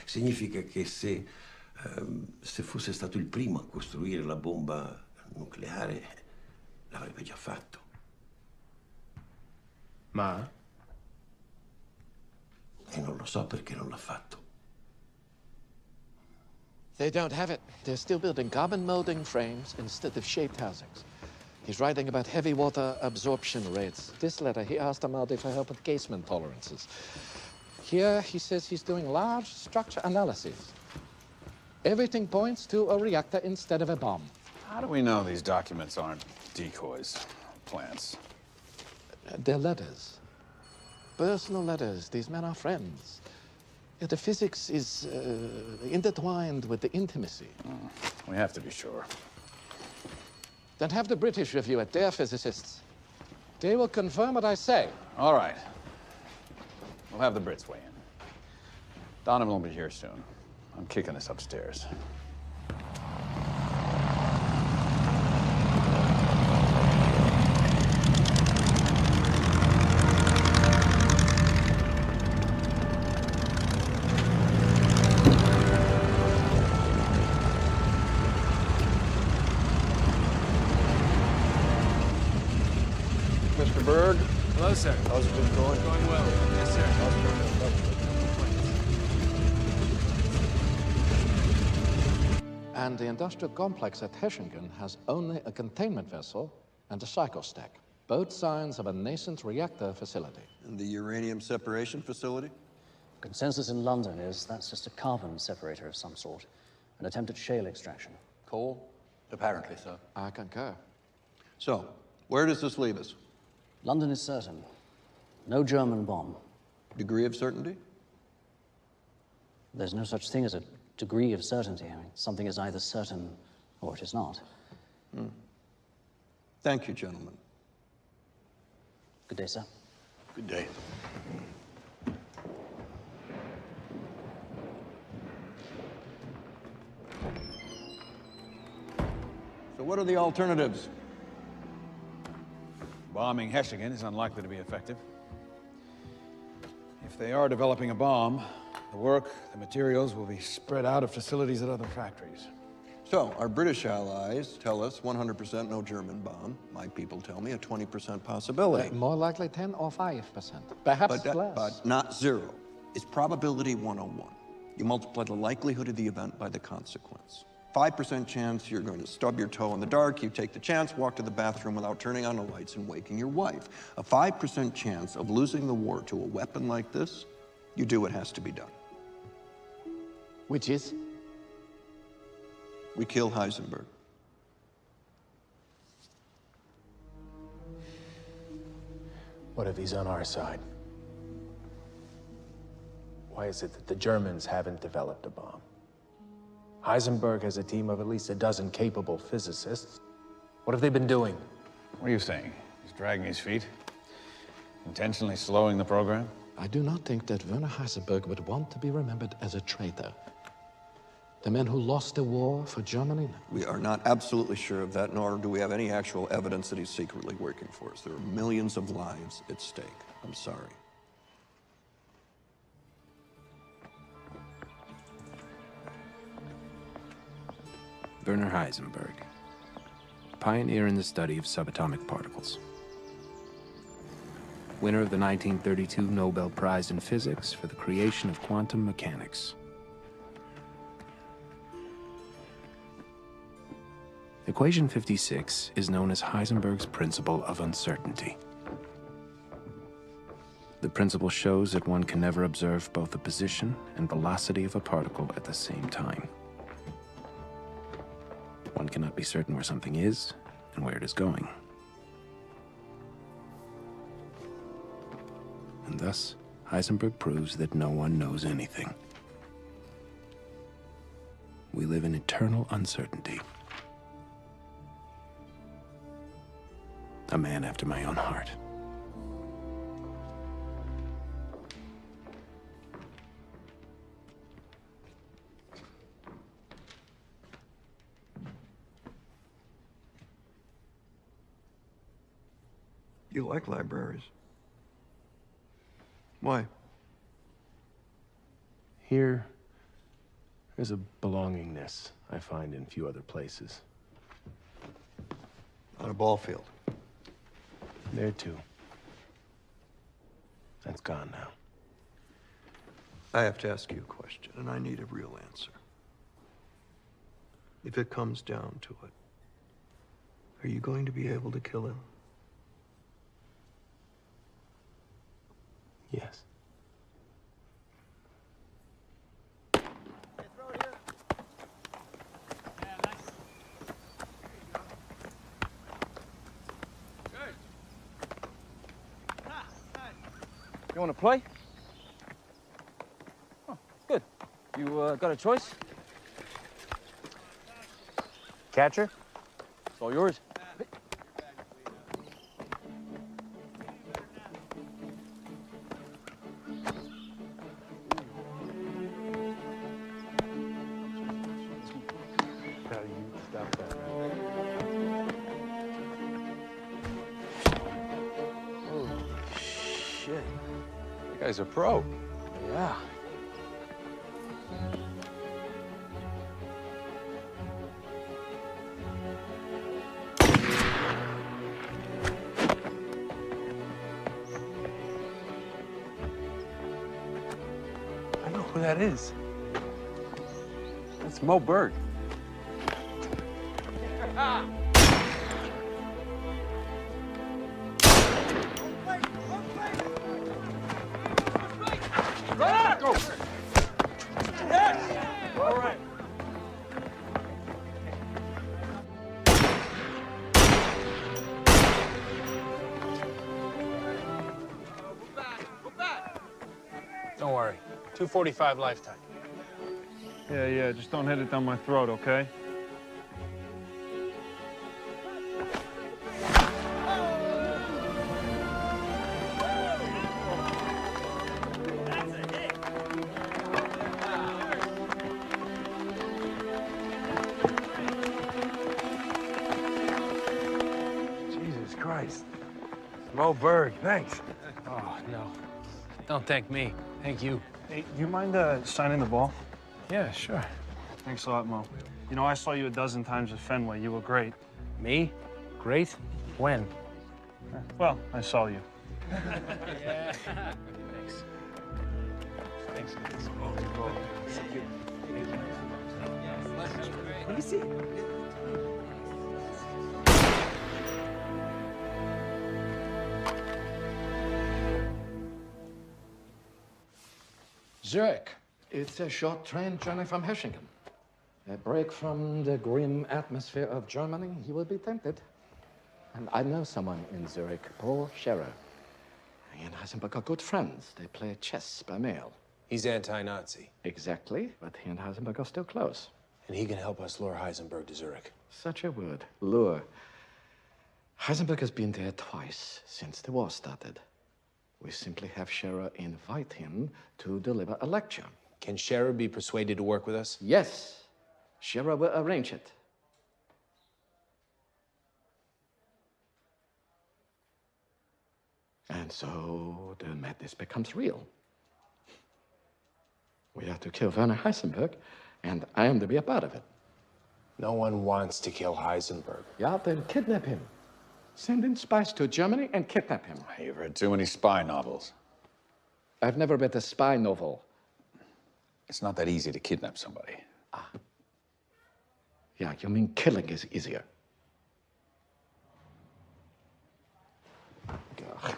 Significa che se fosse stato il primo a costruire la bomba nucleare, l'avrebbe già fatto.
Ma?
E non lo so perché non l'ha fatto.
They don't have it. They're still building carbon molding frames instead of shaped housings. He's writing about heavy water absorption rates. This letter, he asked them out if I help with casement tolerances. Here, he says he's doing large structure analysis. Everything points to a reactor instead of a bomb.
How do we know these documents aren't decoys, plants?
They're letters. Personal letters. These men are friends. The physics is intertwined with the intimacy.
We have to be sure.
Then have the British review it, their physicists. They will confirm what I say.
All right. We'll have the Brits weigh in. Donovan will be here soon. I'm kicking this upstairs.
Mr. Berg.
Hello, sir.
How's it been going?
Going well. Yes, sir.
And the industrial complex at Heschingen has only a containment vessel and a psychostack, both signs of a nascent reactor facility.
And the uranium separation facility?
Consensus in London is that's just a carbon separator of some sort, an attempt at shale extraction.
Coal? Apparently so.
I concur.
So, where does this leave us?
London is certain. No German bomb.
Degree of certainty?
There's no such thing as a degree of certainty. I mean, something is either certain or it is not.
Thank you, gentlemen.
Good day, sir.
Good
Good day.
So what are the alternatives?
Bombing Hechingen is unlikely to be effective. If they are developing a bomb, the work, the materials will be spread out of facilities at other factories.
So, our British allies tell us 100% no German bomb. My people tell me a 20% possibility.
More likely 10 or 5%. Perhaps less.
But not zero. It's probability 101. You multiply the likelihood of the event by the consequence. 5% chance you're going to stub your toe in the dark, you take the chance, walk to the bathroom without turning on the lights and waking your wife. A 5% chance of losing the war to a weapon like this, you do what has to be done.
Which is?
We kill Heisenberg.
What if he's on our side? Why is it that the Germans haven't developed a bomb? Heisenberg has a team of at least a dozen capable physicists. What have they been doing?
What are you saying? He's dragging his feet? Intentionally slowing the program?
I do not think that Werner Heisenberg would want to be remembered as a traitor. The man who lost the war for Germany?
We are not absolutely sure of that, nor do we have any actual evidence that he's secretly working for us. There are millions of lives at stake. I'm sorry.
Werner Heisenberg, pioneer in the study of subatomic particles. Winner of the 1932 Nobel Prize in Physics for the creation of quantum mechanics. Equation 56 is known as Heisenberg's principle of uncertainty. The principle shows that one can never observe both the position and velocity of a particle at the same time. One cannot be certain where something is and where it is going. And thus, Heisenberg proves that no one knows anything. We live in eternal uncertainty. A man after my own heart.
You like libraries. Why?
Here, there's a belongingness I find in few other places.
On a ball field.
There too. That's gone now.
I have to ask you a question, and I need a real answer. If it comes down to it, are you going to be able to kill him?
Yes.
You want to play? Oh, good. You got a choice? Catcher? It's all yours.
Guy's a pro.
Yeah. I know who that is. That's Mo Berg. Go! Yes! All right.
Don't worry. 245 lifetime.
Yeah, just don't hit it down my throat, okay?
Jesus Christ. Mo Berg, thanks.
Oh, no. Don't thank me. Thank you.
Hey, do you mind signing the ball?
Yeah, sure.
Thanks a lot, Mo. You know, I saw you a dozen times at Fenway. You were great.
Me? Great? When?
Well, I saw you.
Yeah. Thanks. Thanks, guys.
Let me see.
Zurich. It's a short train journey from Hechingen. A break from the grim atmosphere of Germany, you will be tempted. And I know someone in Zurich, Paul Scherer. He and Heisenberg are good friends. They play chess by mail.
He's anti-Nazi.
Exactly, but he and Heisenberg are still close.
And he can help us lure Heisenberg to Zurich.
Such a word, lure. Heisenberg has been there twice since the war started. We simply have Scherer invite him to deliver a lecture.
Can Scherer be persuaded to work with us?
Yes. Scherer will arrange it. And so the madness becomes real. We have to kill Werner Heisenberg, and I am to be a part of it.
No one wants to kill Heisenberg.
Yeah, then kidnap him. Send in spies to Germany and kidnap him.
You've read too many spy novels.
I've never read a spy novel.
It's not that easy to kidnap somebody.
Yeah, you mean killing is easier. God.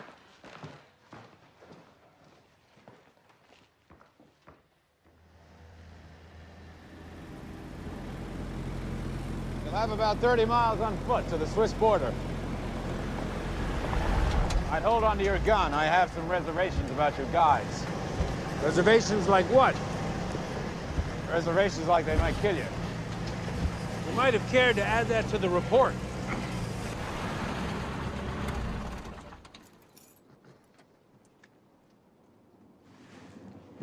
You'll have about 30 miles on foot to the Swiss border. I'd hold on to your gun. I have some reservations about your guys.
Reservations like what?
Reservations like they might kill you.
You might have cared to add that to the report.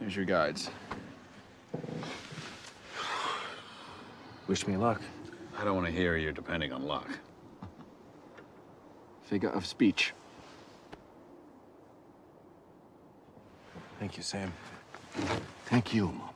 Here's your guides.
Wish me luck.
I don't want to hear you're depending on luck.
Figure of speech.
Thank you, Sam.
Thank you, Mom.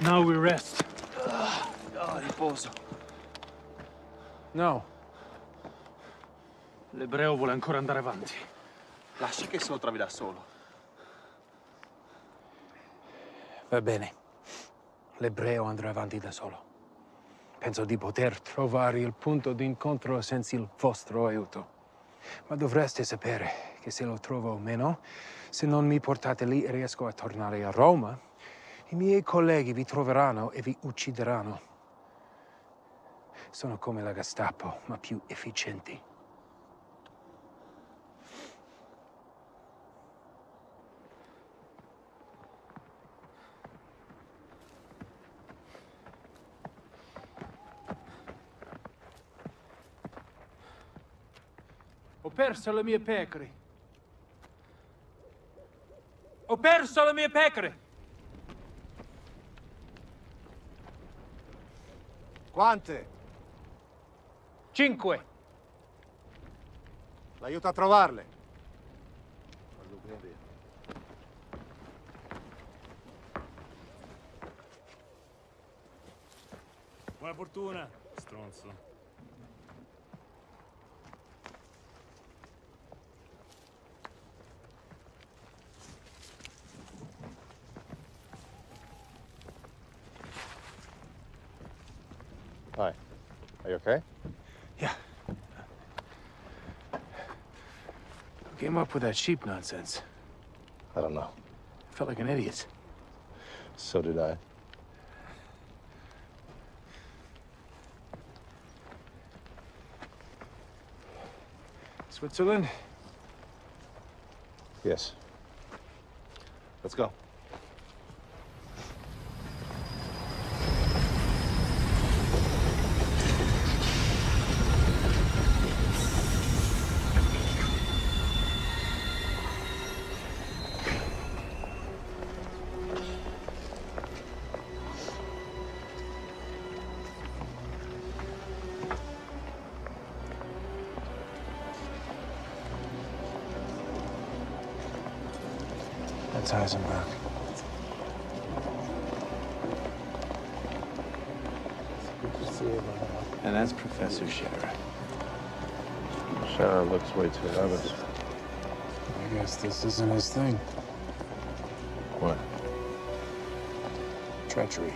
Now we rest.
Riposo.
No.
L'ebreo vuole ancora andare avanti. Lasci che se lo trovi da solo.
Va bene. L'ebreo andrà avanti da solo. Penso di poter trovare il punto d'incontro senza il vostro aiuto. Ma dovreste sapere che se lo trovo o meno, se non mi portate lì e riesco a tornare a Roma, i miei colleghi vi troveranno e vi uccideranno. Sono come la Gestapo, ma più efficienti.
Ho perso le mie pecore. Ho perso le mie pecore.
Quante?
5.
L'aiuto a trovarle.
Buona fortuna, stronzo.
Hi. Are you okay?
Yeah. Who came up with that sheep nonsense?
I don't know.
I felt like an idiot.
So did I.
Switzerland?
Yes. Let's go.
That's Heisenberg. And that's Professor Scherer.
Scherer looks way too nervous.
I guess this isn't his thing.
What?
Treachery.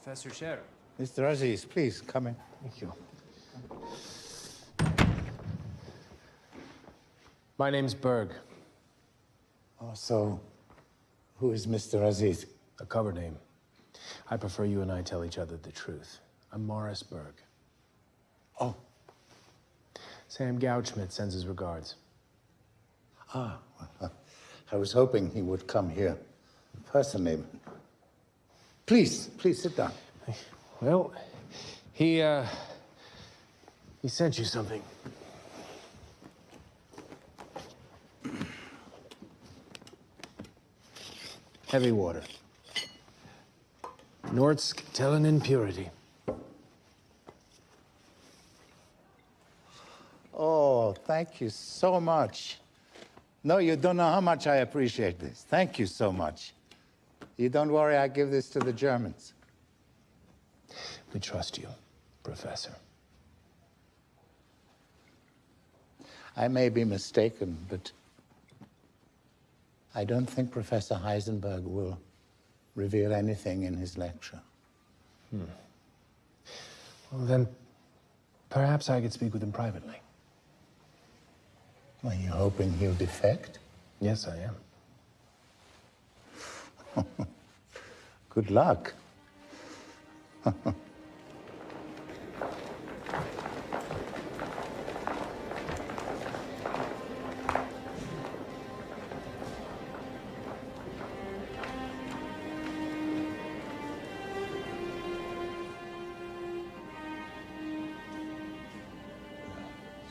Professor Scherer.
Mr. Aziz, please come in.
Thank you. My name's Berg.
Oh, so who is Mr. Aziz?
A cover name. I prefer you and I tell each other the truth. I'm Morris Berg.
Oh.
Sam Gouchschmidt sends his regards.
Ah, I was hoping he would come here personally. Please sit down.
Well, he sent you something. Heavy water. Norsk Tellin impurity.
Oh, thank you so much. No, you don't know how much I appreciate this. Thank you so much. You don't worry, I give this to the Germans.
We trust you, Professor.
I may be mistaken, but I don't think Professor Heisenberg will reveal anything in his lecture.
Well, then, perhaps I could speak with him privately.
Are you hoping he'll defect?
Yes, I am.
Good luck.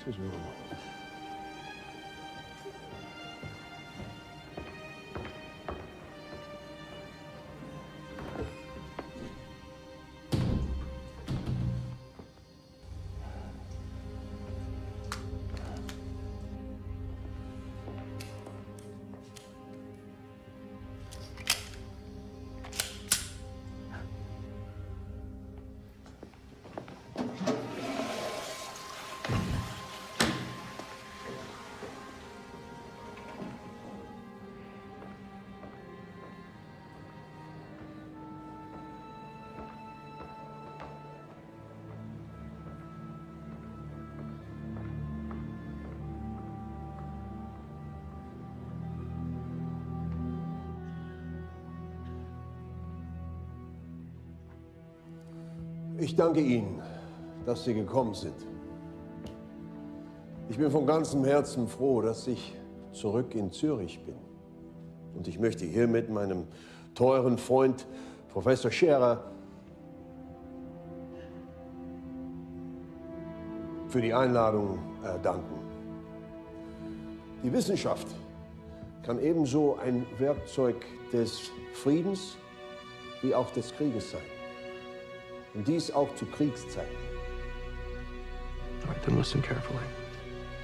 Excuse me.
Ich danke Ihnen, dass Sie gekommen sind. Ich bin von ganzem Herzen froh, dass ich zurück in Zürich bin. Und ich möchte hiermit meinem teuren Freund Professor Scherer für die Einladung danken. Die Wissenschaft kann ebenso ein Werkzeug des Friedens wie auch des Krieges sein. Und dies auch zu Kriegszeiten.
All right, then listen carefully.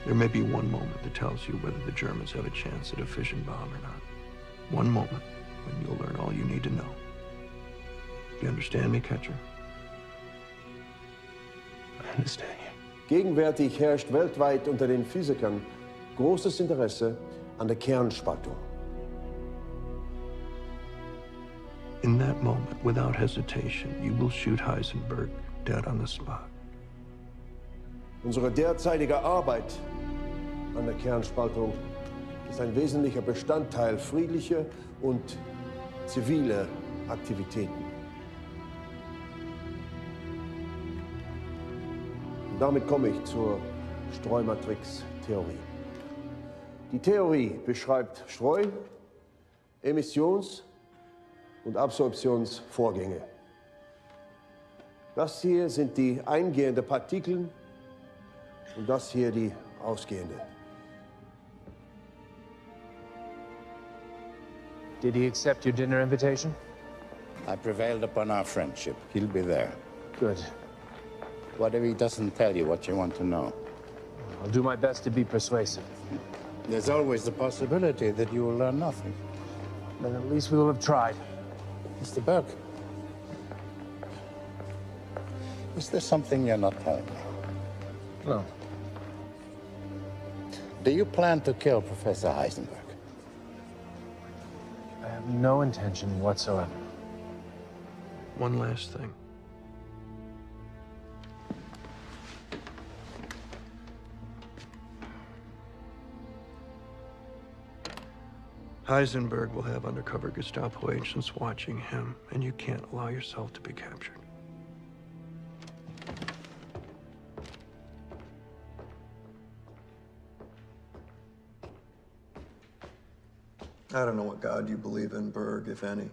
There may be one moment that tells you whether the Germans have a chance at a fission bomb or not. One moment when you'll learn all you need to know. You understand me, Catcher?
I understand you.
Gegenwärtig herrscht weltweit unter den Physikern großes Interesse an der Kernspaltung.
In that moment, without hesitation, you will shoot Heisenberg dead on the spot.
Unsere derzeitige Arbeit an der Kernspaltung ist ein wesentlicher Bestandteil friedlicher und ziviler Aktivitäten. Und damit komme ich zur Streumatrix-Theorie. Die Theorie beschreibt Streu-, Emissions- und Absorptionsvorgänge. Das hier sind die eingehenden Partikel und das hier die ausgehende.
Did he accept your dinner invitation?
I prevailed upon our friendship. He'll be there.
Good.
What if he doesn't tell you what you want to know?
I'll do my best to be persuasive.
There's always the possibility that you will learn nothing.
Then at least we will have tried.
Mr. Burke, is there something you're not telling me?
No.
Do you plan to kill Professor Heisenberg?
I have no intention whatsoever.
One last thing. Heisenberg will have undercover Gestapo agents watching him, and you can't allow yourself to be captured. I don't know what God you believe in, Berg, if any.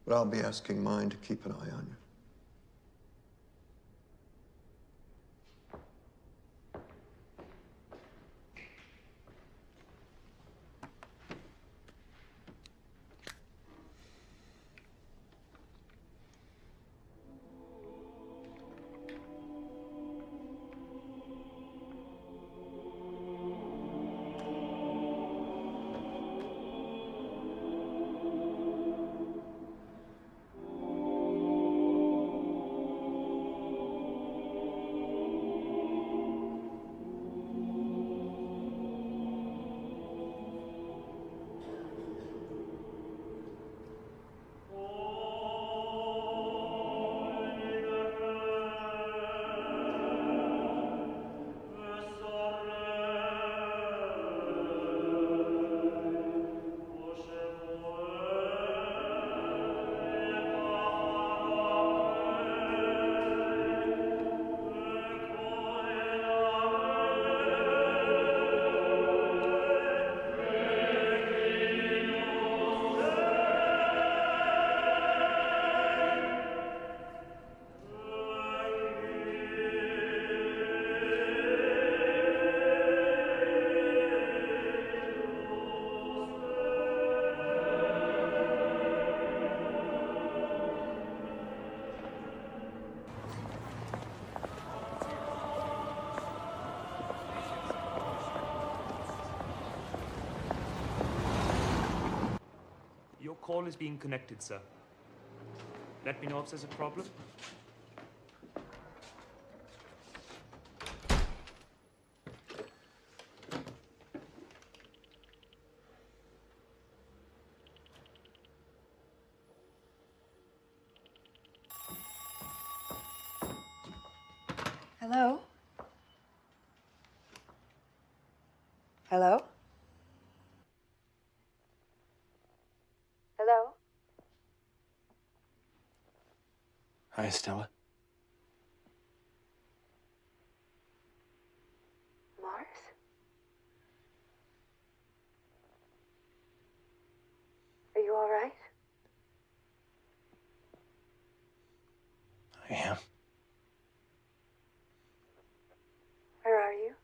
But I'll be asking mine to keep an eye on you.
Your call is being connected, sir. Let me know if there's a problem.
Hello? Hello? Hello?
Hi, Stella.
Mars? Are you all right?
I am.
Where are you?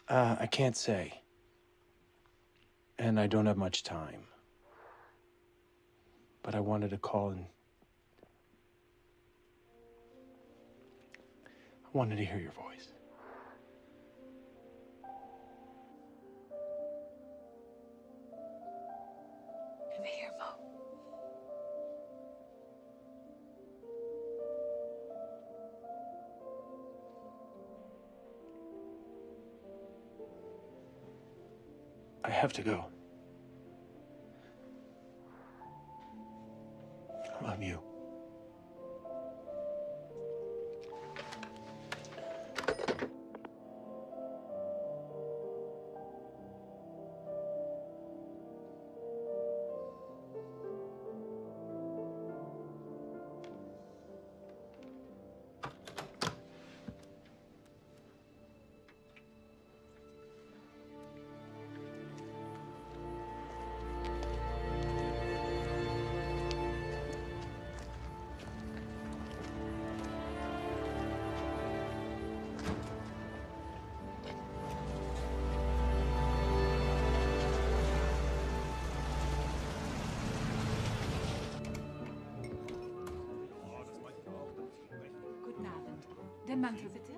I can't say. And I don't have much time. But I wanted to call and... I wanted to hear your voice.
Over here, Mo.
I have to go. I love you.
Guten Abend. Den Mantel bitte.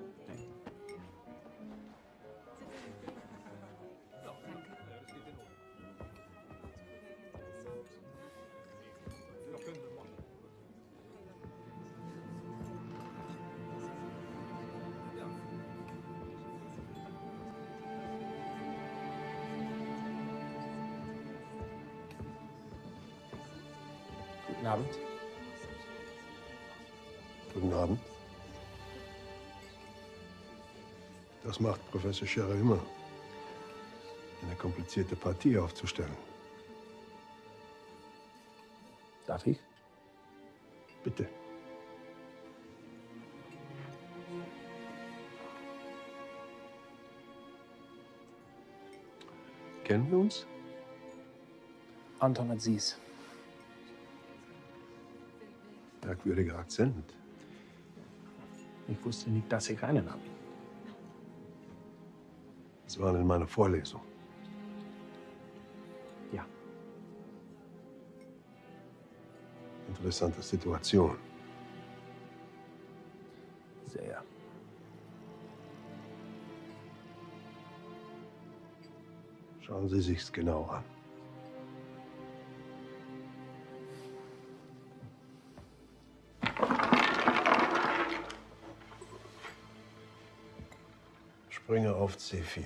Guten Abend.
Guten Abend. Das macht Professor Scherer immer. Eine komplizierte Partie aufzustellen.
Darf ich?
Bitte. Kennen wir uns?
Anton Aziz.
Merkwürdiger Akzent.
Ich wusste nicht, dass ich einen habe.
Sie waren in meiner Vorlesung.
Ja.
Interessante Situation.
Sehr.
Schauen Sie sich's genau an. Springe auf C4.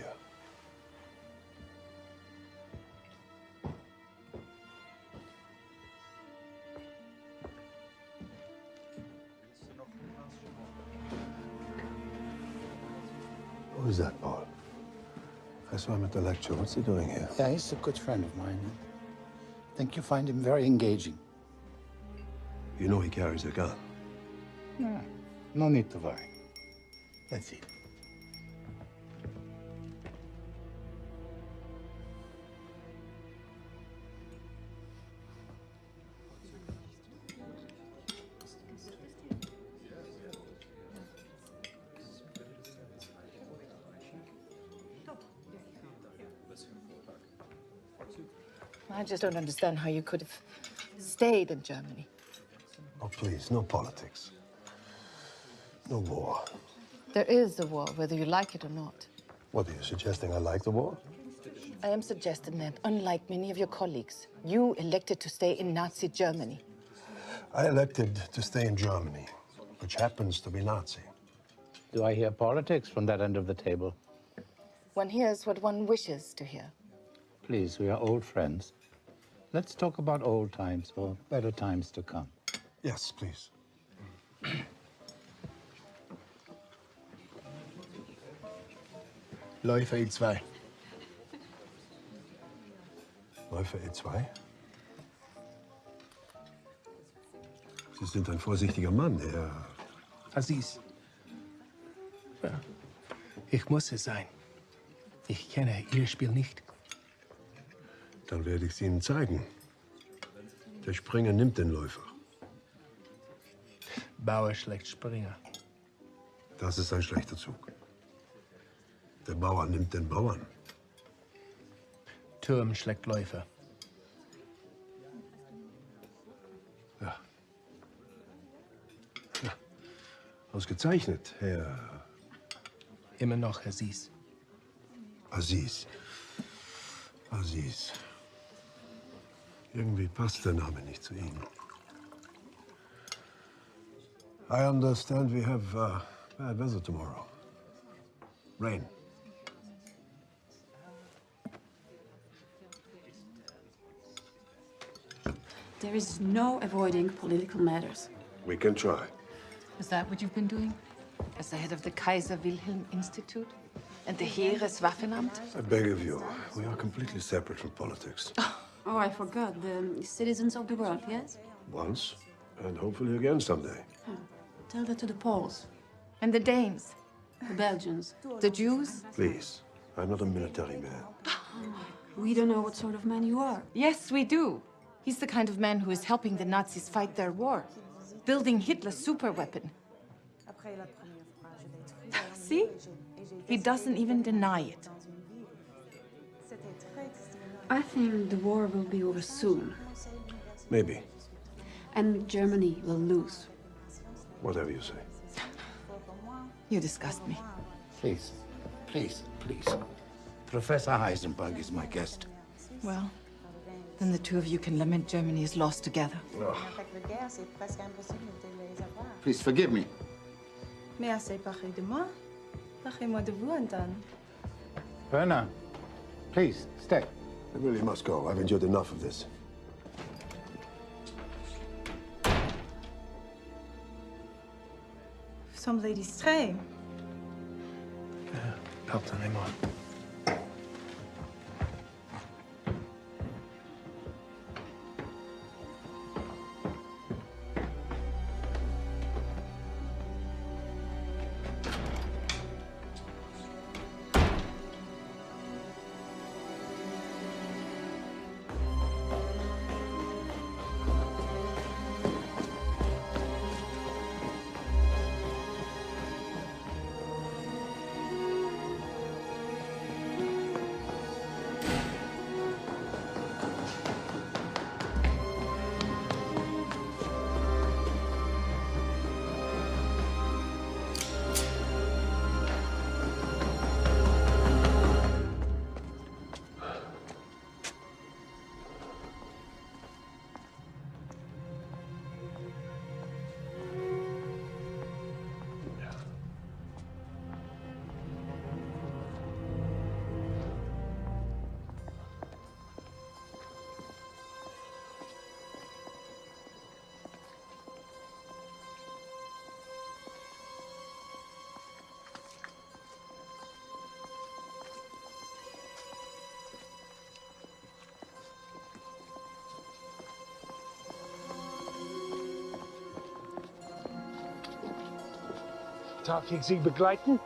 Who is that, Paul? I saw him at the lecture. What's he doing here?
Yeah, he's a good friend of mine. I think you find him very engaging.
You know he carries a gun.
Yeah, no need to worry. Let's see.
I just don't understand how you could have stayed in Germany.
Oh, please, no politics. No war.
There is a war, whether you like it or not.
What, are you suggesting I like the war?
I am suggesting that, unlike many of your colleagues, you elected to stay in Nazi Germany.
I elected to stay in Germany, which happens to be Nazi.
Do I hear politics from that end of the table?
One hears what one wishes to hear.
Please, we are old friends. Let's talk about old times or better times to come.
Yes, please.
Läufer E2.
Läufer E2? Sie sind ein vorsichtiger Mann, Herr
Aziz. Ja. Ich muss es sein. Ich kenne Ihr Spiel nicht.
Dann werde ich es Ihnen zeigen. Der Springer nimmt den Läufer.
Bauer schlägt Springer.
Das ist ein schlechter Zug. Der Bauer nimmt den Bauern.
Turm schlägt Läufer.
Ja. Ja. Ausgezeichnet, Herr
Immer noch Aziz.
Aziz. Aziz. Irgendwie passt der Name nicht zu Ihnen. I understand we have bad weather tomorrow. Rain.
There is no avoiding political matters.
We can try.
Is that what you've been doing? As the head of the Kaiser Wilhelm Institute? And the Heereswaffenamt?
I beg of you, we are completely separate from politics.
Oh, I forgot. The citizens of the world, yes?
Once, and hopefully again someday.
Tell that to the Poles.
And the Danes?
The Belgians.
The Jews?
Please, I'm not a military man.
We don't know what sort of man you are.
Yes, we do. He's the kind of man who is helping the Nazis fight their war. Building Hitler's superweapon. See? He doesn't even deny it.
I think the war will be over soon.
Maybe.
And Germany will lose.
Whatever you say.
You disgust me.
Please, please, please. Professor Heisenberg is my guest.
Well, then the two of you can lament Germany is lost together.
Please forgive me.
Mais assez parlé de moi. Parlez-moi de vous, Anton.
Werner, please, stay.
I really must go. I've endured enough of this.
Vous semblez distrait.
Pardonnez-moi.
Darf ich Sie begleiten?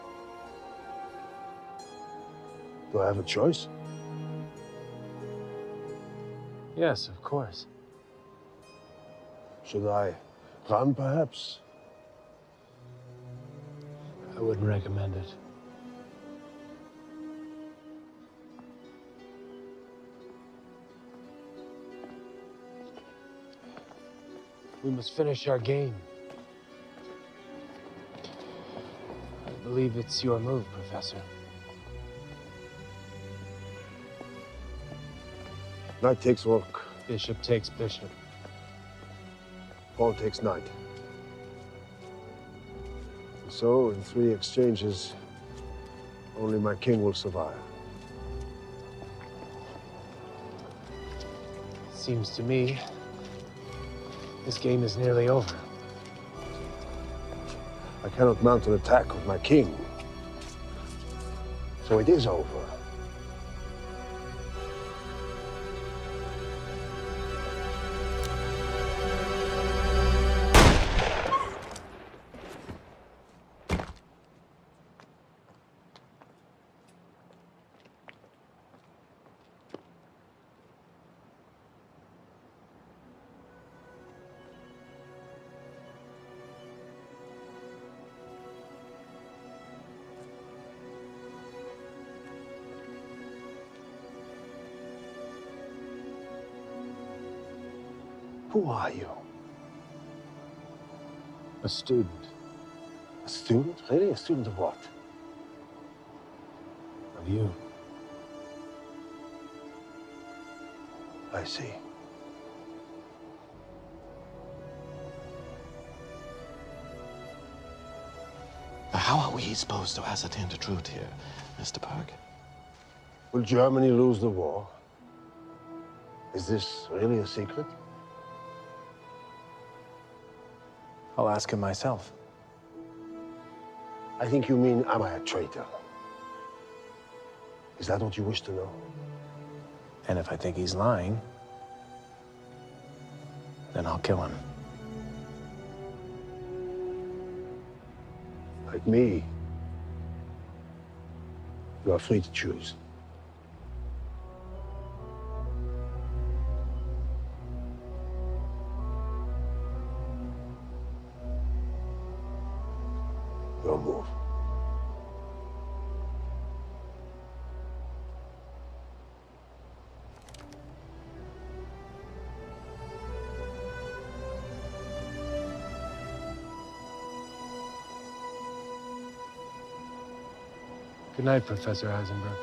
Do I have a choice?
Yes, of course.
Should I run, perhaps?
I wouldn't recommend it. We must finish our game. I believe it's your move, Professor.
Knight takes rook.
Bishop takes bishop.
Pawn takes knight. And so, in 3 exchanges, only my king will survive.
Seems to me this game is nearly over.
I cannot mount an attack with my king. So it is over. Who are you?
A student.
A student? Really? A student of what?
Of you.
I see.
How are we supposed to ascertain the truth here, Mr. Berg?
Will Germany lose the war? Is this really a secret?
I'll ask him myself.
I think you mean, am I a traitor? Is that what you wish to know?
And if I think he's lying, then I'll kill him.
Like me, you are free to choose. Your move.
Good night, Professor Heisenberg.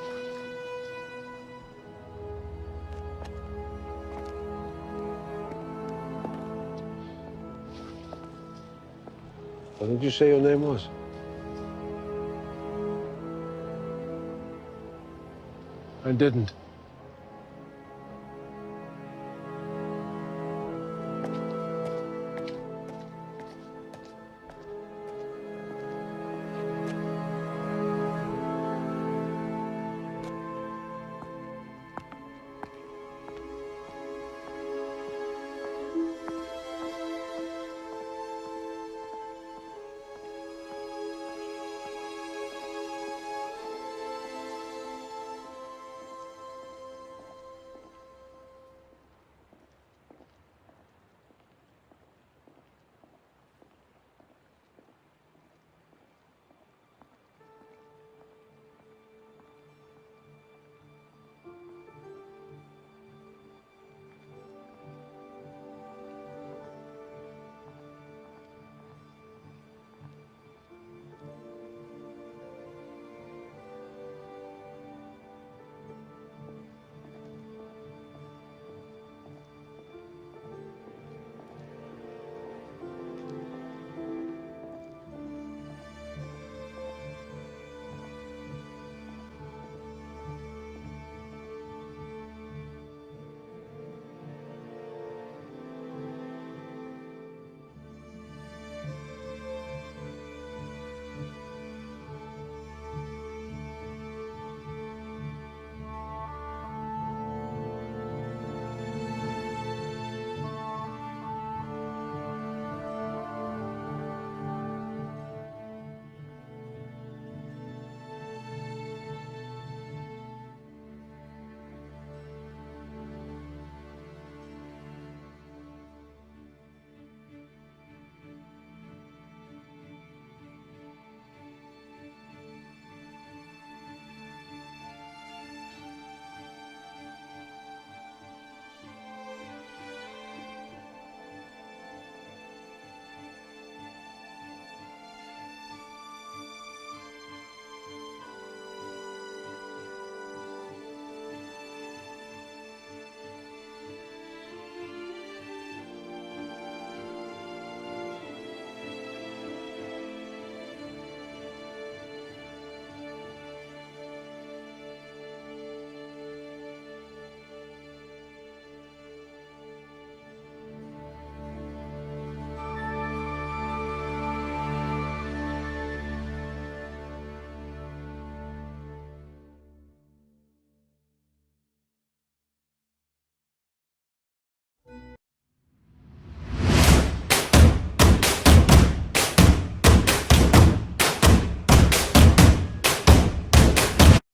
What did you say your name was?
I didn't.